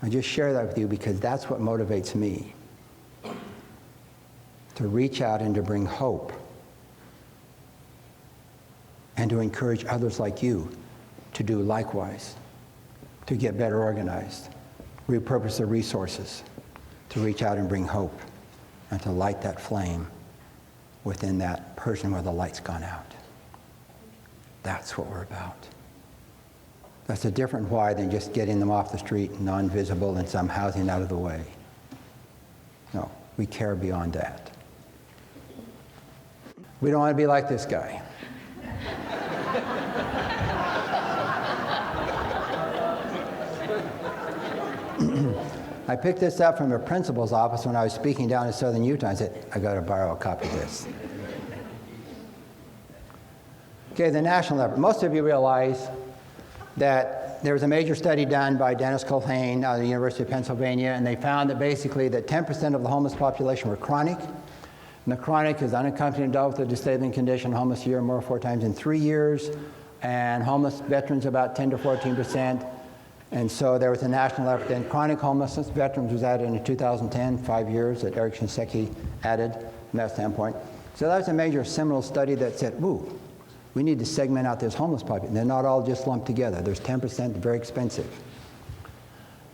I just share that with you because that's what motivates me. To reach out and to bring hope. And to encourage others like you to do likewise. To get better organized. Repurpose the resources. To reach out and bring hope. And to light that flame within that person where the light's gone out. That's what we're about. That's a different why than just getting them off the street, non-visible, and some housing out of the way. No, we care beyond that. We don't want to be like this guy. I picked this up from a principal's office when I was speaking down in southern Utah. I said, I got to borrow a copy of this. Okay, the national level. Most of you realize that there was a major study done by Dennis Culhane out of the University of Pennsylvania, and they found that basically that 10% of the homeless population were chronic. And the chronic is unaccompanied adult with a disabling condition, homeless a year or more 4 times in 3 years, and homeless veterans about 10 to 14%. And so there was a national effort. Then chronic homelessness, veterans was added in 2010, 5 years that Eric Shinseki added from that standpoint. So that was a major seminal study that said, ooh, we need to segment out this homeless population. They're not all just lumped together. There's 10%, very expensive.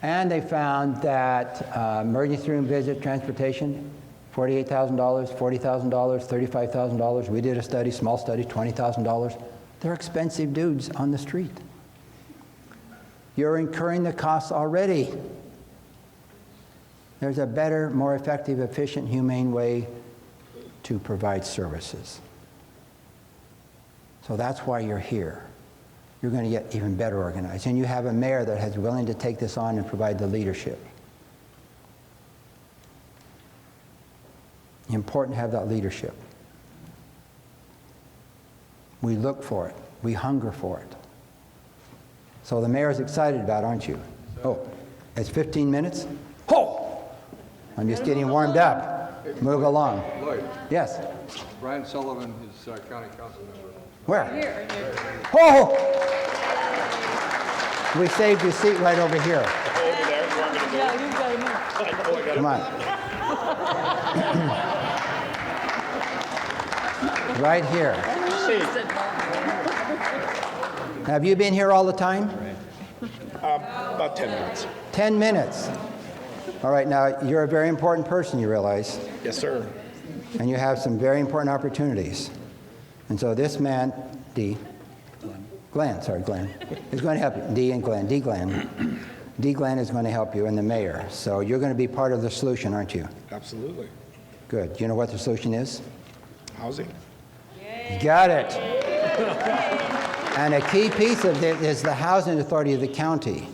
And they found that emergency room visit, transportation, $48,000, $40,000, $35,000. We did a study, small study, $20,000. They're expensive dudes on the street. You're incurring the costs already. There's a better, more effective, efficient, humane way to provide services. So that's why you're here. You're going to get even better organized. And you have a mayor that is willing to take this on and provide the leadership. Important to have that leadership. We look for it. We hunger for it. So the mayor's excited about it, aren't you? Oh, it's 15 minutes? Oh! I'm just getting warmed up. Move along. Lloyd. Yes? Brian Sullivan is county council member. Where? Here. Oh! We saved your seat right over here. Over there, you want me to move? Yeah, you gotta move. Come on. Right here. Have you been here all the time? About 10 minutes. 10 minutes. All right, now you're a very important person, you realize. Yes, sir. And you have some very important opportunities. And so this man, Glenn, is going to help you. D. Glenn is going to help you, and the mayor. So you're going to be part of the solution, aren't you? Absolutely. Good. Do you know what the solution is? Housing. Got it. And a key piece of it is the housing authority of the county.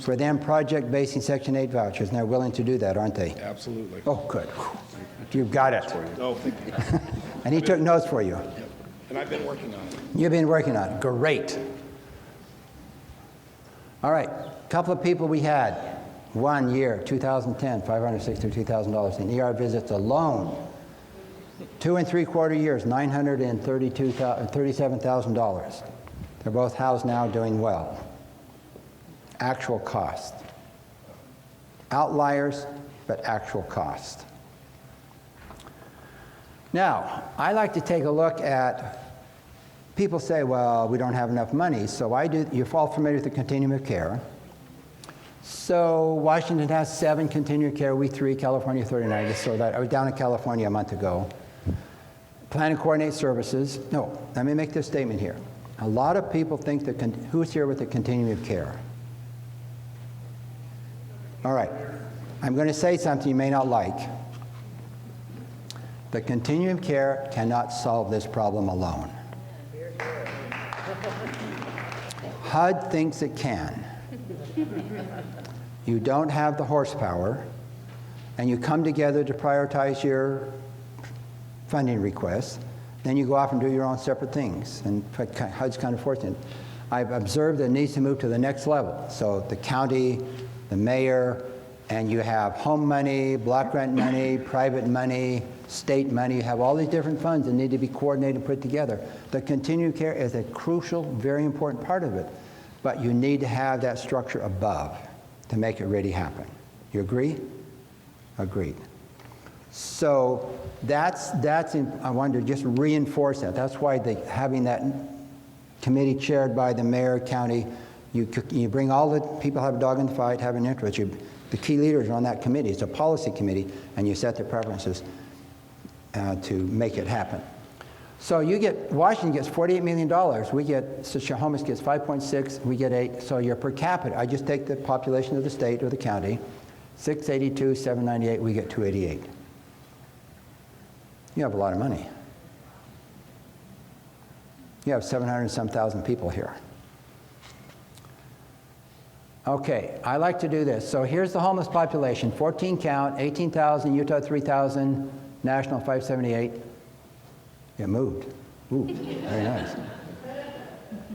For them, project-based Section 8 vouchers, and they're willing to do that, aren't they? Absolutely. Oh, good. You've got it. Oh, thank you. And he took notes for you. Yep. And I've been working on it. You've been working on it. Great. All right. A couple of people we had. 1 year, 2010, $562,000 in ER visits alone. 2 3/4 years, $937,000. They're both housed now, doing well. Actual cost. Outliers, but actual cost. Now, I like to take a look at, people say, well, we don't have enough money, so I do. You're all familiar with the continuum of care. So Washington has 7 continuum of care, we 3, California 39. Just so that I was down in California a month ago. Plan and coordinate services. No, let me make this statement here. A lot of people think that, who's here with the continuum of care? All right, I'm going to say something you may not like. The continuum of care cannot solve this problem alone. HUD thinks it can. You don't have the horsepower, and you come together to prioritize your funding requests, then you go off and do your own separate things, and HUD's kind of fortunate. I've observed that it needs to move to the next level. So the county, the mayor, and you have home money, block grant money, private money, state money. You have all these different funds that need to be coordinated and put together. The continuum of care is a crucial, very important part of it, but you need to have that structure above to make it really happen. You agree? Agreed. So I wanted to just reinforce that. That's why having that committee chaired by the mayor, county, you bring all the people who have a dog in the fight, have an interest. The key leaders are on that committee. It's a policy committee, and you set their preferences to make it happen. So Washington gets $48 million. Snohomish gets 5.6, we get 8. So your per capita, I just take the population of the state or the county, 682, 798, we get 288. You have a lot of money. You have 700 and some thousand people here. Okay, I like to do this. So here's the homeless population, 14 count, 18,000, Utah 3,000, national 578. It moved. Ooh, very nice.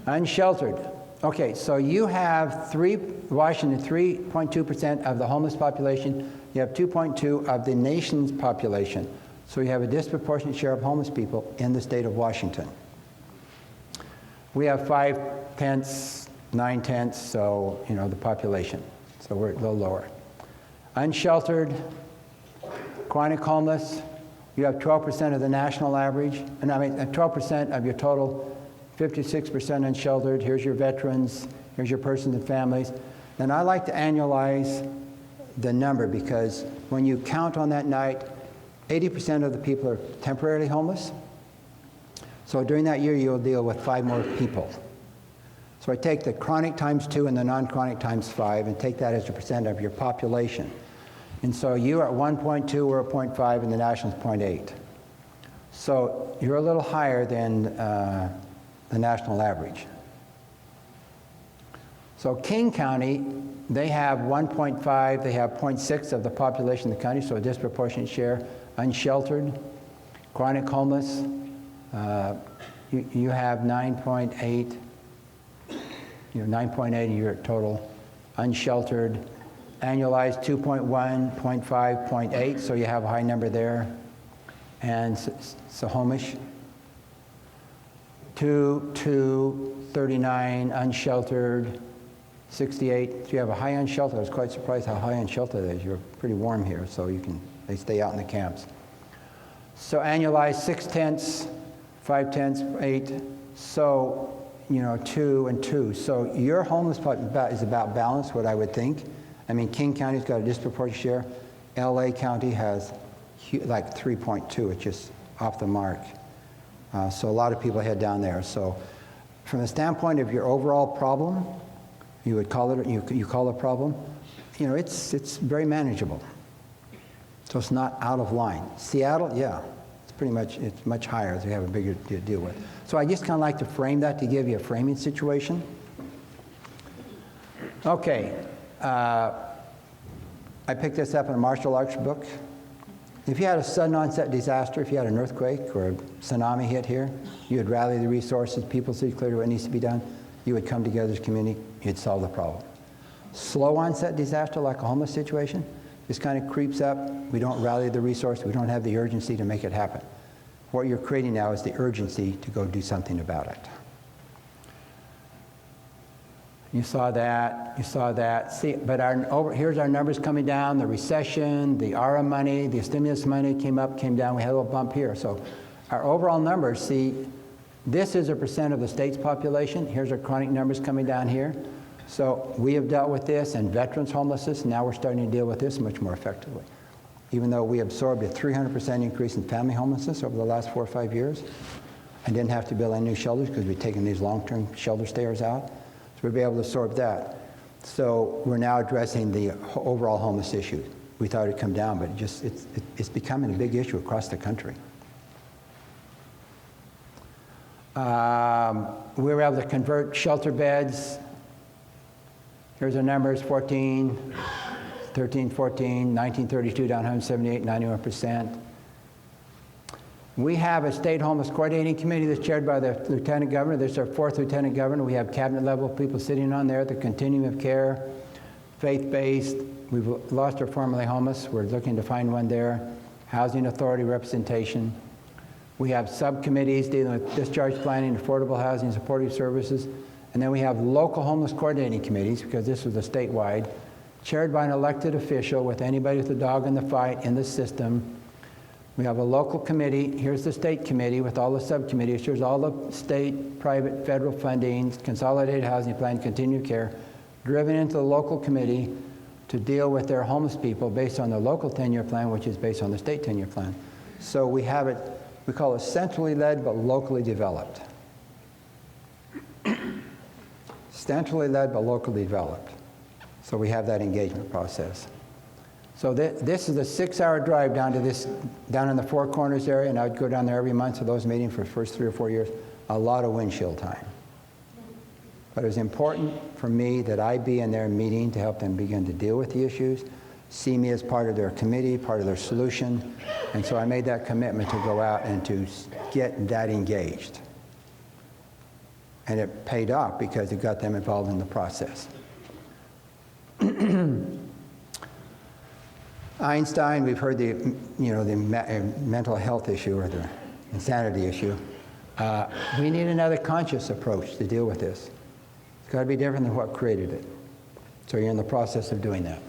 Unsheltered. Okay, so you have Washington, 3.2% of the homeless population. You have 2.2 of the nation's population. So you have a disproportionate share of homeless people in the state of Washington. We have 5/10, 9/10, so, the population. So we're a little lower. Unsheltered, chronic homeless, you have 12% of the national average, 12% of your total, 56% unsheltered. Here's your veterans, here's your persons and families. And I like to annualize the number because when you count on that night, 80% of the people are temporarily homeless. So during that year, you'll deal with 5 more people. So I take the chronic times 2 and the non-chronic times 5 and take that as a percent of your population. And so you are at 1.2, we're at 0.5, and the national is 0.8. So you're a little higher than the national average. So King County, they have 1.5, they have 0.6 of the population of the county, so a disproportionate share. Unsheltered, chronic homeless, you have 9.8, 9.8 in your total. Unsheltered, annualized 2.1, 0.5, 0.8, so you have a high number there. And Snohomish, 39, unsheltered, 68. So you have a high unsheltered. I was quite surprised how high unsheltered it is. You're pretty warm here, so they stay out in the camps. So annualized 6/10, 5/10, 8. So, 2 and 2. So your homeless population is about balanced, what I would think. I mean, King County's got a disproportionate share. LA County has like 3.2. It's just off the mark. So a lot of people head down there. So from the standpoint of your overall problem, you would call it, you call it a problem, it's very manageable. So it's not out of line. Seattle, yeah, it's pretty much, it's much higher, so you have a bigger to deal with. So I just kind of like to frame that to give you a framing situation. Okay, I picked this up in a martial arts book. If you had a sudden onset disaster, if you had an earthquake or a tsunami hit here, you would rally the resources, people see clearly what needs to be done, you would come together as a community, you'd solve the problem. Slow onset disaster like a homeless situation, this kind of creeps up, we don't rally the resources, we don't have the urgency to make it happen. What you're creating now is the urgency to go do something about it. You saw that, you saw that. See, but here's our numbers coming down, the recession, the ARA money, the stimulus money came up, came down, we had a little bump here. So our overall numbers, see, this is a percent of the state's population. Here's our chronic numbers coming down here. So we have dealt with this and veterans homelessness, and now we're starting to deal with this much more effectively. Even though we absorbed a 300% increase in family homelessness over the last 4 or 5 years and didn't have to build any new shelters because we've taken these long-term shelter stayers out. So we'll be able to absorb that. So we're now addressing the overall homeless issue. We thought it'd come down, but it's becoming a big issue across the country. We were able to convert shelter beds. Here's our numbers, 14, 13, 14, 1932 down 178, 91%. We have a state homeless coordinating committee that's chaired by the lieutenant governor. This is our 4th lieutenant governor. We have cabinet level people sitting on there, the continuum of care, faith-based. We've lost our formerly homeless. We're looking to find one there. Housing authority representation. We have subcommittees dealing with discharge planning, affordable housing, supportive services. And then we have local homeless coordinating committees, because this was a statewide, chaired by an elected official with anybody with a dog in the fight in the system. We have a local committee. Here's the state committee with all the subcommittees. Here's all the state, private, federal funding, consolidated housing plan, continued care, driven into the local committee to deal with their homeless people based on the local 10-year plan, which is based on the state 10-year plan. So we have it, we call it centrally led but locally developed. Centrally led but locally developed. So we have that engagement process. So this is a 6-hour drive down in the Four Corners area, and I'd go down there every month to those meetings for the first 3 or 4 years. A lot of windshield time. But it was important for me that I be in their meeting to help them begin to deal with the issues, see me as part of their committee, part of their solution, and so I made that commitment to go out and to get that engaged. And it paid off because it got them involved in the process. Einstein, we've heard the mental health issue or the insanity issue. We need another conscious approach to deal with this. It's got to be different than what created it. So you're in the process of doing that.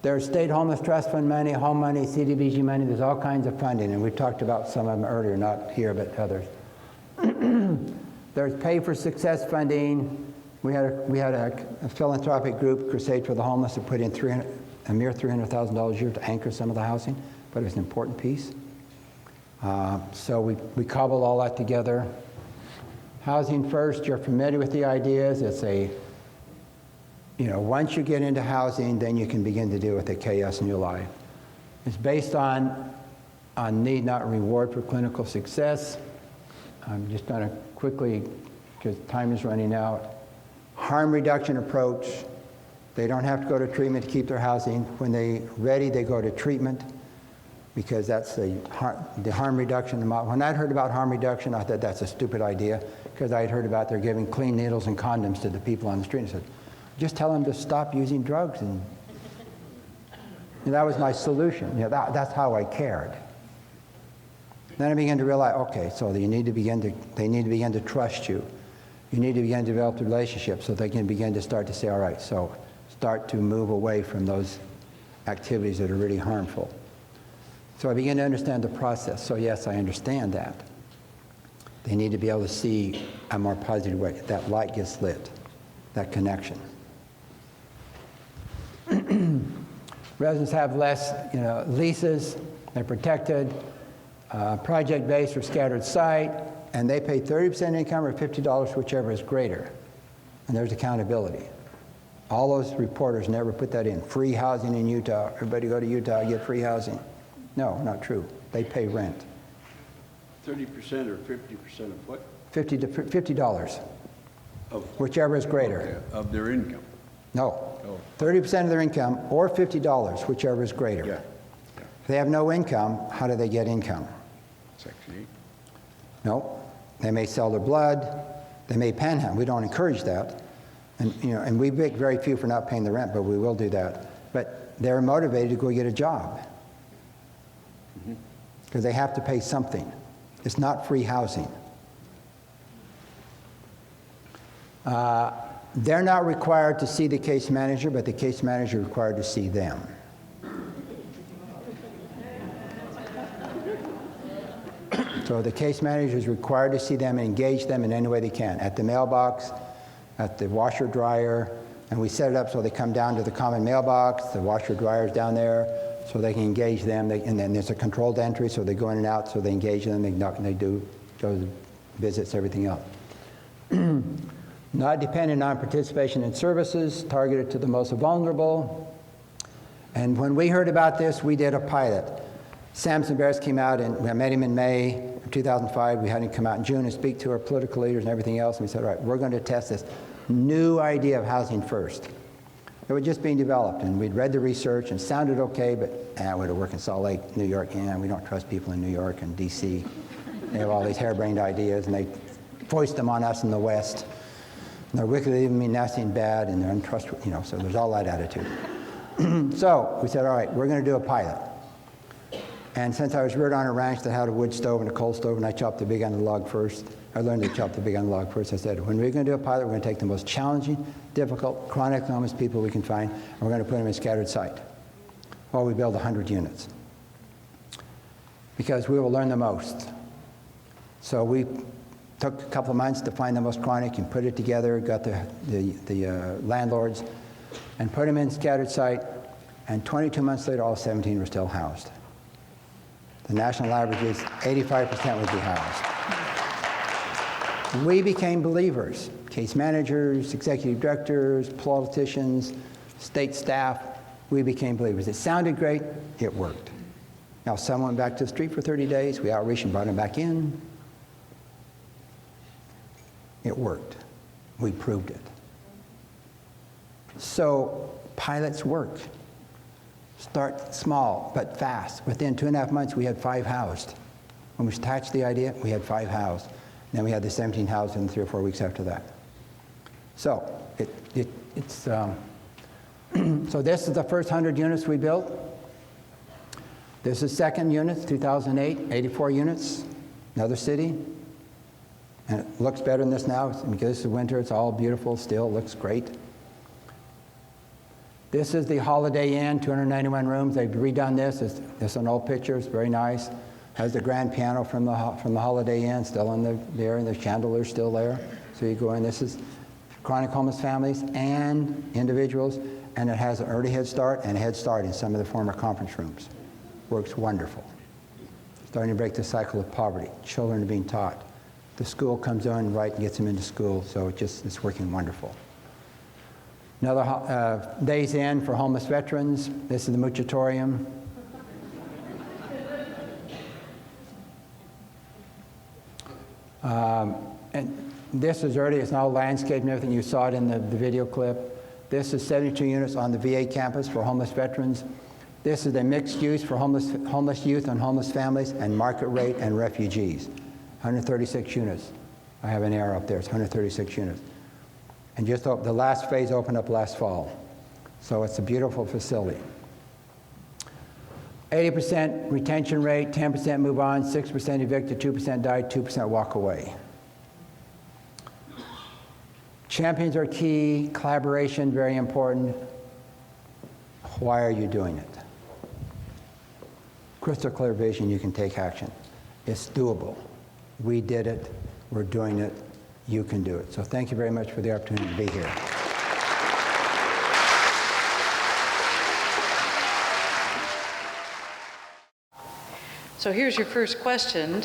There's state homeless trust fund money, home money, CDBG money. There's all kinds of funding, and we've talked about some of them earlier, not here, but others. There's pay for success funding. We had a philanthropic group, Crusade for the Homeless, that put in a mere $300,000 a year to anchor some of the housing, but it was an important piece. So we cobbled all that together. Housing First, you're familiar with the ideas. It's once you get into housing, then you can begin to deal with the chaos in your life. It's based on need, not reward for clinical success. I'm just going to quickly, because time is running out. Harm reduction approach. They don't have to go to treatment to keep their housing. When they're ready, they go to treatment, because that's the harm reduction. When I'd heard about harm reduction, I thought that's a stupid idea, because I'd heard about they're giving clean needles and condoms to the people on the street. And I said, just tell them to stop using drugs. And that was my solution. That's how I cared. Then I began to realize, okay, so they need to begin to trust you. You need to begin to develop the relationship so they can begin to start to say, all right, so start to move away from those activities that are really harmful. So I began to understand the process. So yes, I understand that. They need to be able to see a more positive way. That light gets lit, that connection. Residents have less, leases. They're protected. Project-based or scattered site, and they pay 30% income or $50, whichever is greater. And there's accountability. All those reporters never put that in. Free housing in Utah. Everybody go to Utah, get free housing. No, not true. They pay rent. 30% or 50% of what? $50. Of, Whichever is greater. of their income. No. Oh. 30% of their income or $50, whichever is greater. Yeah. If they have no income, how do they get income? Section 8. No. They may sell their blood. They may panhandle. We don't encourage that. And, you know, and we make very few for not paying the rent, but we will do that. But they're motivated to go get a job because they have to pay something. It's not free housing. They're not required to see the case manager, but the case manager is required to see them. So the case manager is required to see them and engage them in any way they can, at the mailbox, at the washer dryer, and we set it up so they come down to the common mailbox, the washer dryer's down there, so they can engage them, and then there's a controlled entry, so they go in and out, so they engage them, they knock, and they do those visits, everything else. Not dependent on participation in services, targeted to the most vulnerable. And when we heard about this, we did a pilot. Samson Barris came out, and we met him in May of 2005. We had him come out in June and speak to our political leaders and everything else. And we said, all right, we're going to test this new idea of housing first. It was just being developed, and we'd read the research and sounded okay, but we had to work in Salt Lake, New York, and we don't trust people in New York and D.C. They have all these harebrained ideas, and they foist them on us in the West. And they're wicked, they even mean nasty and bad, and they're untrustworthy, you know, so there's all that attitude. So we said, all right, we're going to do a pilot. And since I was reared on a ranch that had a wood stove and a coal stove, and I chopped the big end of the log first, I learned to chop the big end of the log first. I said, when we're going to do a pilot, we're going to take the most challenging, difficult, chronically homeless people we can find, and we're going to put them in scattered site while we build 100 units. Because we will learn the most. So we took a couple of months to find the most chronic and put it together, got the landlords, and put them in scattered site, and 22 months later, all 17 were still housed. The national average is 85% would be housed. We became believers. Case managers, executive directors, politicians, state staff, we became believers. It sounded great, it worked. Now, some went back to the street for 30 days. We outreached and brought them back in. It worked. We proved it. So pilots work. Start small, but fast. Within 2.5 months, we had 5 housed. When we attached the idea, we had 5 housed. Then we had the 17 housed in 3 or 4 weeks after that. So so this is the first 100 units we built. This is second units, 2008, 84 units, another city. And it looks better than this now because this is winter. It's all beautiful still. It looks great. This is the Holiday Inn, 291 rooms. They've redone this. It's an old picture. It's very nice. Has the grand piano from the Holiday Inn still there, and the chandelier's still there. So you go in. This is chronic homeless families and individuals, and it has an early Head Start and a Head Start in some of the former conference rooms. Works wonderful. Starting to break the cycle of poverty. Children are being taught. The school comes on right and gets them into school, so it's working wonderful. Another Days Inn for homeless veterans. This is the Muchatorium. And this is early. It's now landscaped and everything. You saw it in the video clip. This is 72 units on the VA campus for homeless veterans. This is the mixed use for homeless youth and homeless families and market rate and refugees. 136 units. I have an arrow up there. It's 136 units. And just the last phase opened up last fall. So it's a beautiful facility. 80% retention rate, 10% move on, 6% evicted, 2% died, 2% walk away. Champions are key, collaboration very important. Why are you doing it? Crystal clear vision, you can take action. It's doable. We did it, we're doing it, you can do it. So thank you very much for the opportunity to be here. So here's your first question.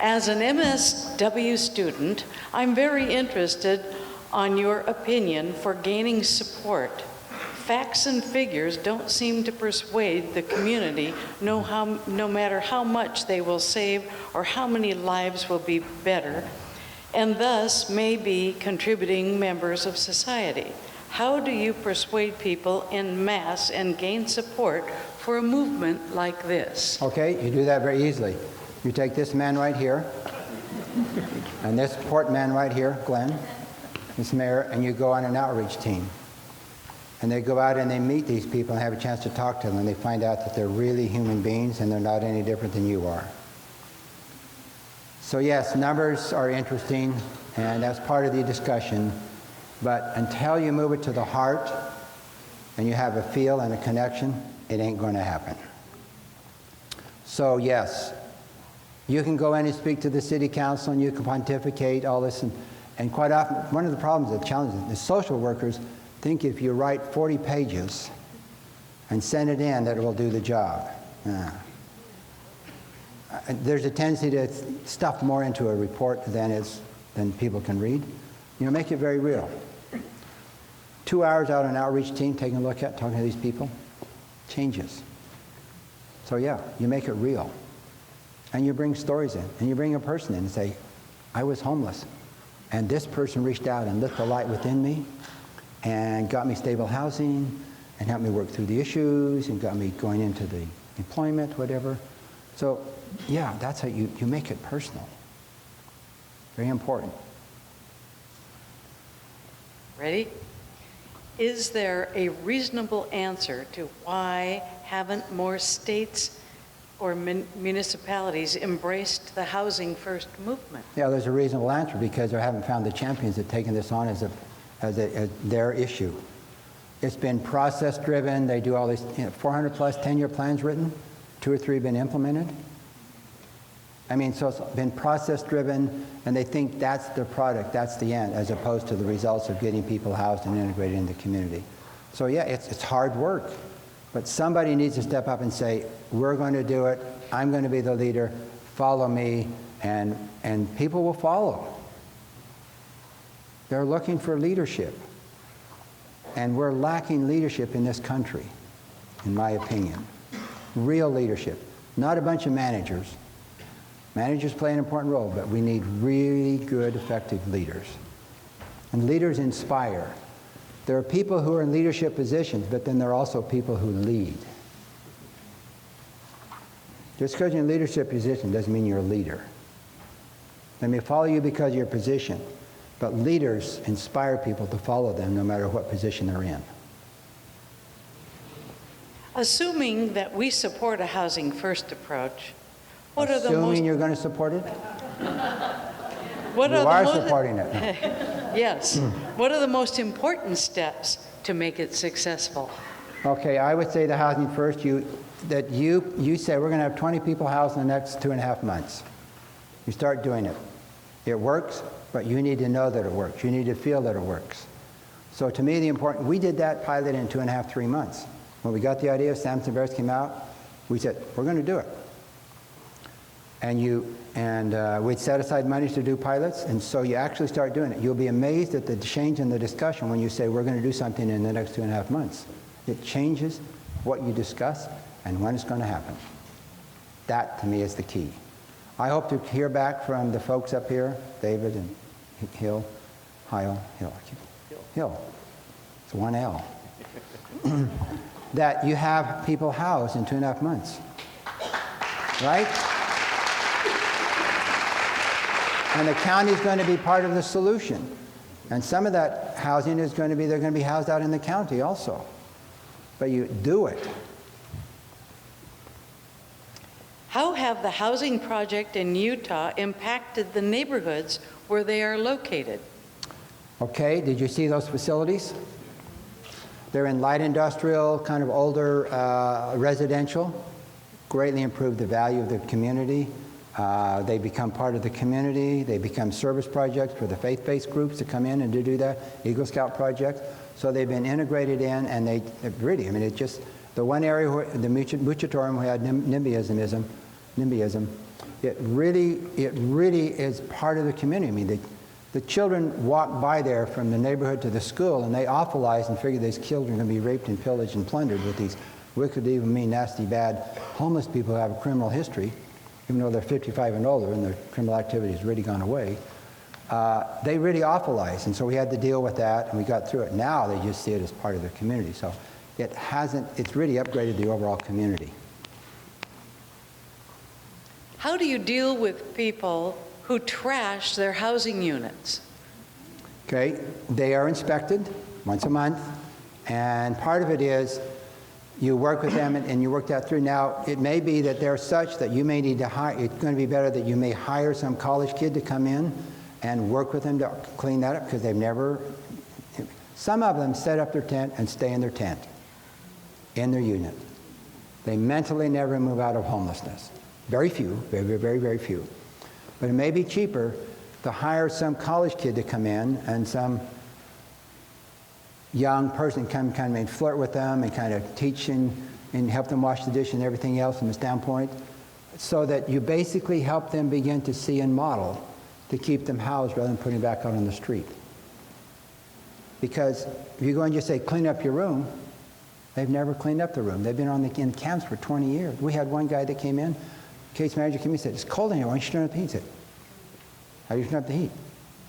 As an MSW student, I'm very interested on your opinion for gaining support Facts and figures don't seem to persuade the community, no matter how much they will save or how many lives will be better, and thus may be contributing members of society. How do you persuade people en masse and gain support for a movement like this? Okay, you do that very easily. You take this man right here, and this port man right here, Glenn, this mayor, and you go on an outreach team. And they go out and they meet these people and have a chance to talk to them, and they find out that they're really human beings and they're not any different than you are. So yes, numbers are interesting, and that's part of the discussion. But until you move it to the heart and you have a feel and a connection, it ain't going to happen. So yes, you can go in and speak to the city council and you can pontificate all this. And quite often, one of the problems, the challenges, the social workers think if you write 40 pages and send it in, that it will do the job. There's a tendency to stuff more into a report than people can read. You know, make it very real. 2 hours out on an outreach team, taking a look at, talking to these people, changes. So yeah, you make it real. And you bring stories in, and you bring a person in and say, I was homeless, and this person reached out and lit the light within me, and got me stable housing, and helped me work through the issues, and got me going into the employment, whatever. So yeah, that's how you make it personal. Very important. Ready? Is there a reasonable answer to why haven't more states or municipalities embraced the Housing First movement? Yeah, there's a reasonable answer, because they haven't found the champions that have taken this on as their issue. It's been process-driven. They do all these 400-plus 10-year plans written. 2 or 3 have been implemented. I mean, so it's been process-driven, and they think that's the product, that's the end, as opposed to the results of getting people housed and integrated in the community. So yeah, it's hard work. But somebody needs to step up and say, we're going to do it, I'm going to be the leader, follow me, and people will follow. They're looking for leadership. And we're lacking leadership in this country, in my opinion. Real leadership. Not a bunch of managers. Managers play an important role, but we need really good, effective leaders. And leaders inspire. There are people who are in leadership positions, but then there are also people who lead. Just because you're in a leadership position doesn't mean you're a leader. They may follow you because of your position, but leaders inspire people to follow them no matter what position they're in. Assuming that we support a Housing First approach, what are the most... Assuming you're going to support it? What you are supporting it. Yes. What are the most important steps to make it successful? Okay, I would say the Housing First, you say we're going to have 20 people housed in the next 2.5 months. You start doing it. It works, but you need to know that it works. You need to feel that it works. So to me, we did that pilot in 2.5, 3 months. When we got the idea, Samson Bears came out, we said, we're going to do it. And we'd set aside money to do pilots, and so you actually start doing it. You'll be amazed at the change in the discussion when you say we're going to do something in the next 2.5 months. It changes what you discuss and when it's going to happen. That, to me, is the key. I hope to hear back from the folks up here, David and Hill. It's one L. That you have people housed in 2.5 months. Right? And the county is going to be part of the solution. And some of that housing is going to be, they're going to be housed out in the county also. But you do it. How have the housing project in Utah impacted the neighborhoods where they are located? Okay, did you see those facilities? They're in light industrial, kind of older residential. Greatly improved the value of the community. They become part of the community. They become service projects for the faith-based groups to come in and to do that, Eagle Scout projects. So they've been integrated in, and they really, I mean, it just, the one area where the Muchatorium had NIMBYism, it really is part of the community. I mean, The children walk by there from the neighborhood to the school, and they awfulize and figure these children are going to be raped and pillaged and plundered with these wicked, evil, mean, nasty, bad homeless people who have a criminal history, even though they're 55 and older and their criminal activity has really gone away. They really awfulize, and so we had to deal with that, and we got through it. Now they just see it as part of their community. So it's really upgraded the overall community. How do you deal with people who trash their housing units? Okay, they are inspected once a month, and part of it is you work with them and you work that through. Now, it may be that they're such that you may need to hire, it's going to be better that you may hire some college kid to come in and work with them to clean that up, because they've never, some of them set up their tent and stay in their tent, in their unit. They mentally never move out of homelessness. Very few, very, very, very few. But it may be cheaper to hire some college kid to come in and some young person come kind of flirt with them and kind of teach and help them wash the dish and everything else from a standpoint, so that you basically help them begin to see and model to keep them housed rather than putting them back out on the street. Because if you go and just say, clean up your room, they've never cleaned up the room. They've been in camps for 20 years. We had one guy that came in, case manager came in and said, it's cold in here, why don't you turn up the heat? He said, how do you turn up the heat?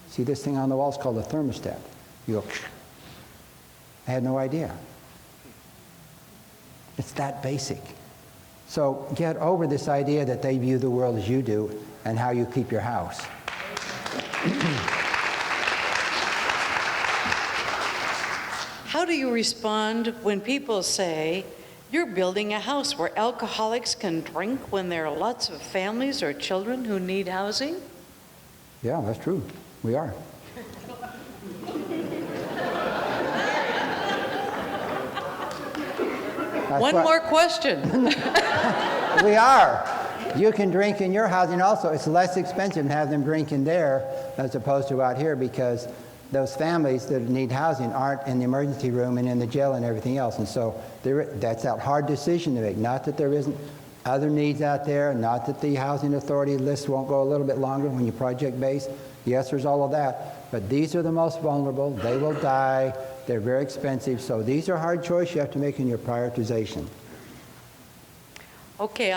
See this thing on the wall is called a thermostat. You go, I had no idea. It's that basic. So get over this idea that they view the world as you do and how you keep your house. How do you respond when people say, you're building a house where alcoholics can drink when there are lots of families or children who need housing? Yeah, that's true. We are. One more question. We are. You can drink in your housing also. It's less expensive to have them drink in there as opposed to out here, because those families that need housing aren't in the emergency room and in the jail and everything else. And so that's that hard decision to make. Not that there isn't other needs out there, not that the housing authority list won't go a little bit longer when you project base. Yes, there's all of that. But these are the most vulnerable. They will die. They're very expensive. So these are hard choices you have to make in your prioritization. Okay,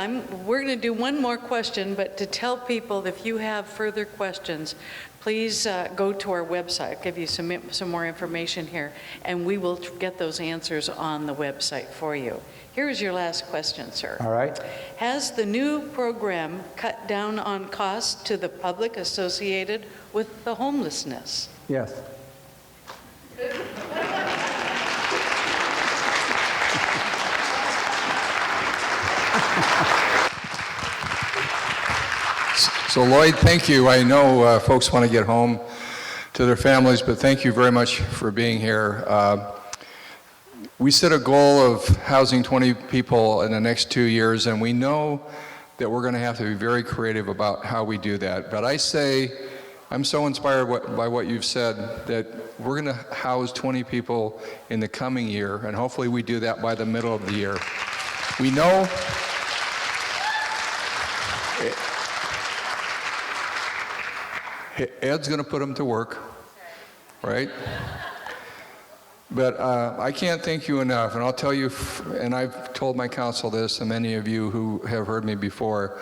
we're going to do one more question, but to tell people, if you have further questions, please go to our website. I'll give you some more information here, and we will get those answers on the website for you. Here's your last question, sir. All right. Has the new program cut down on costs to the public associated with the homelessness? Yes. So Lloyd, thank you. I know folks want to get home to their families, but thank you very much for being here. We set a goal of housing 20 people in the next 2 years, and we know that we're going to have to be very creative about how we do that. But I say, I'm so inspired by what you've said that we're going to house 20 people in the coming year, and hopefully we do that by the middle of the year. We know Ed's going to put them to work, right? But I can't thank you enough, and I'll tell you, and I've told my council this, and many of you who have heard me before,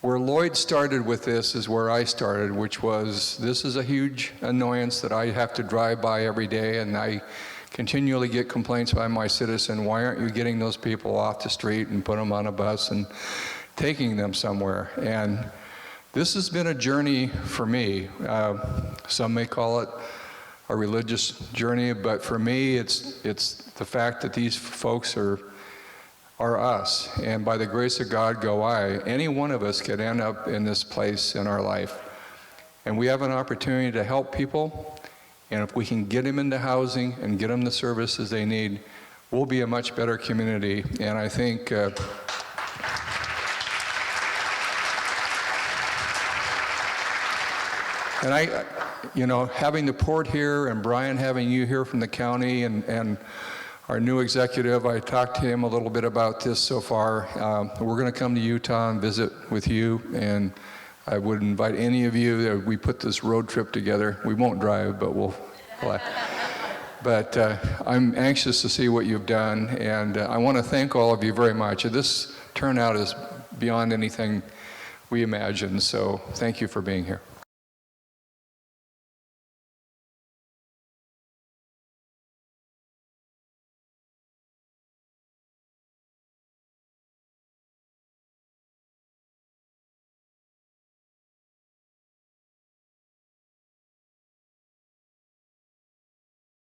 where Lloyd started with this is where I started, which was, this is a huge annoyance that I have to drive by every day, and I continually get complaints by my citizen, why aren't you getting those people off the street and put them on a bus and taking them somewhere? And this has been a journey for me. Some may call it a religious journey, but for me, it's the fact that these folks are us, and by the grace of God go I. Any one of us could end up in this place in our life, and we have an opportunity to help people, and if we can get them into housing and get them the services they need, we'll be a much better community. And I think and you know, having the port here and Brian having you here from the county and our new executive, I talked to him a little bit about this so far. We're going to come to Utah and visit with you, and I would invite any of you, we put this road trip together. We won't drive, but we'll fly. But I'm anxious to see what you've done, and I want to thank all of you very much. This turnout is beyond anything we imagined, so thank you for being here.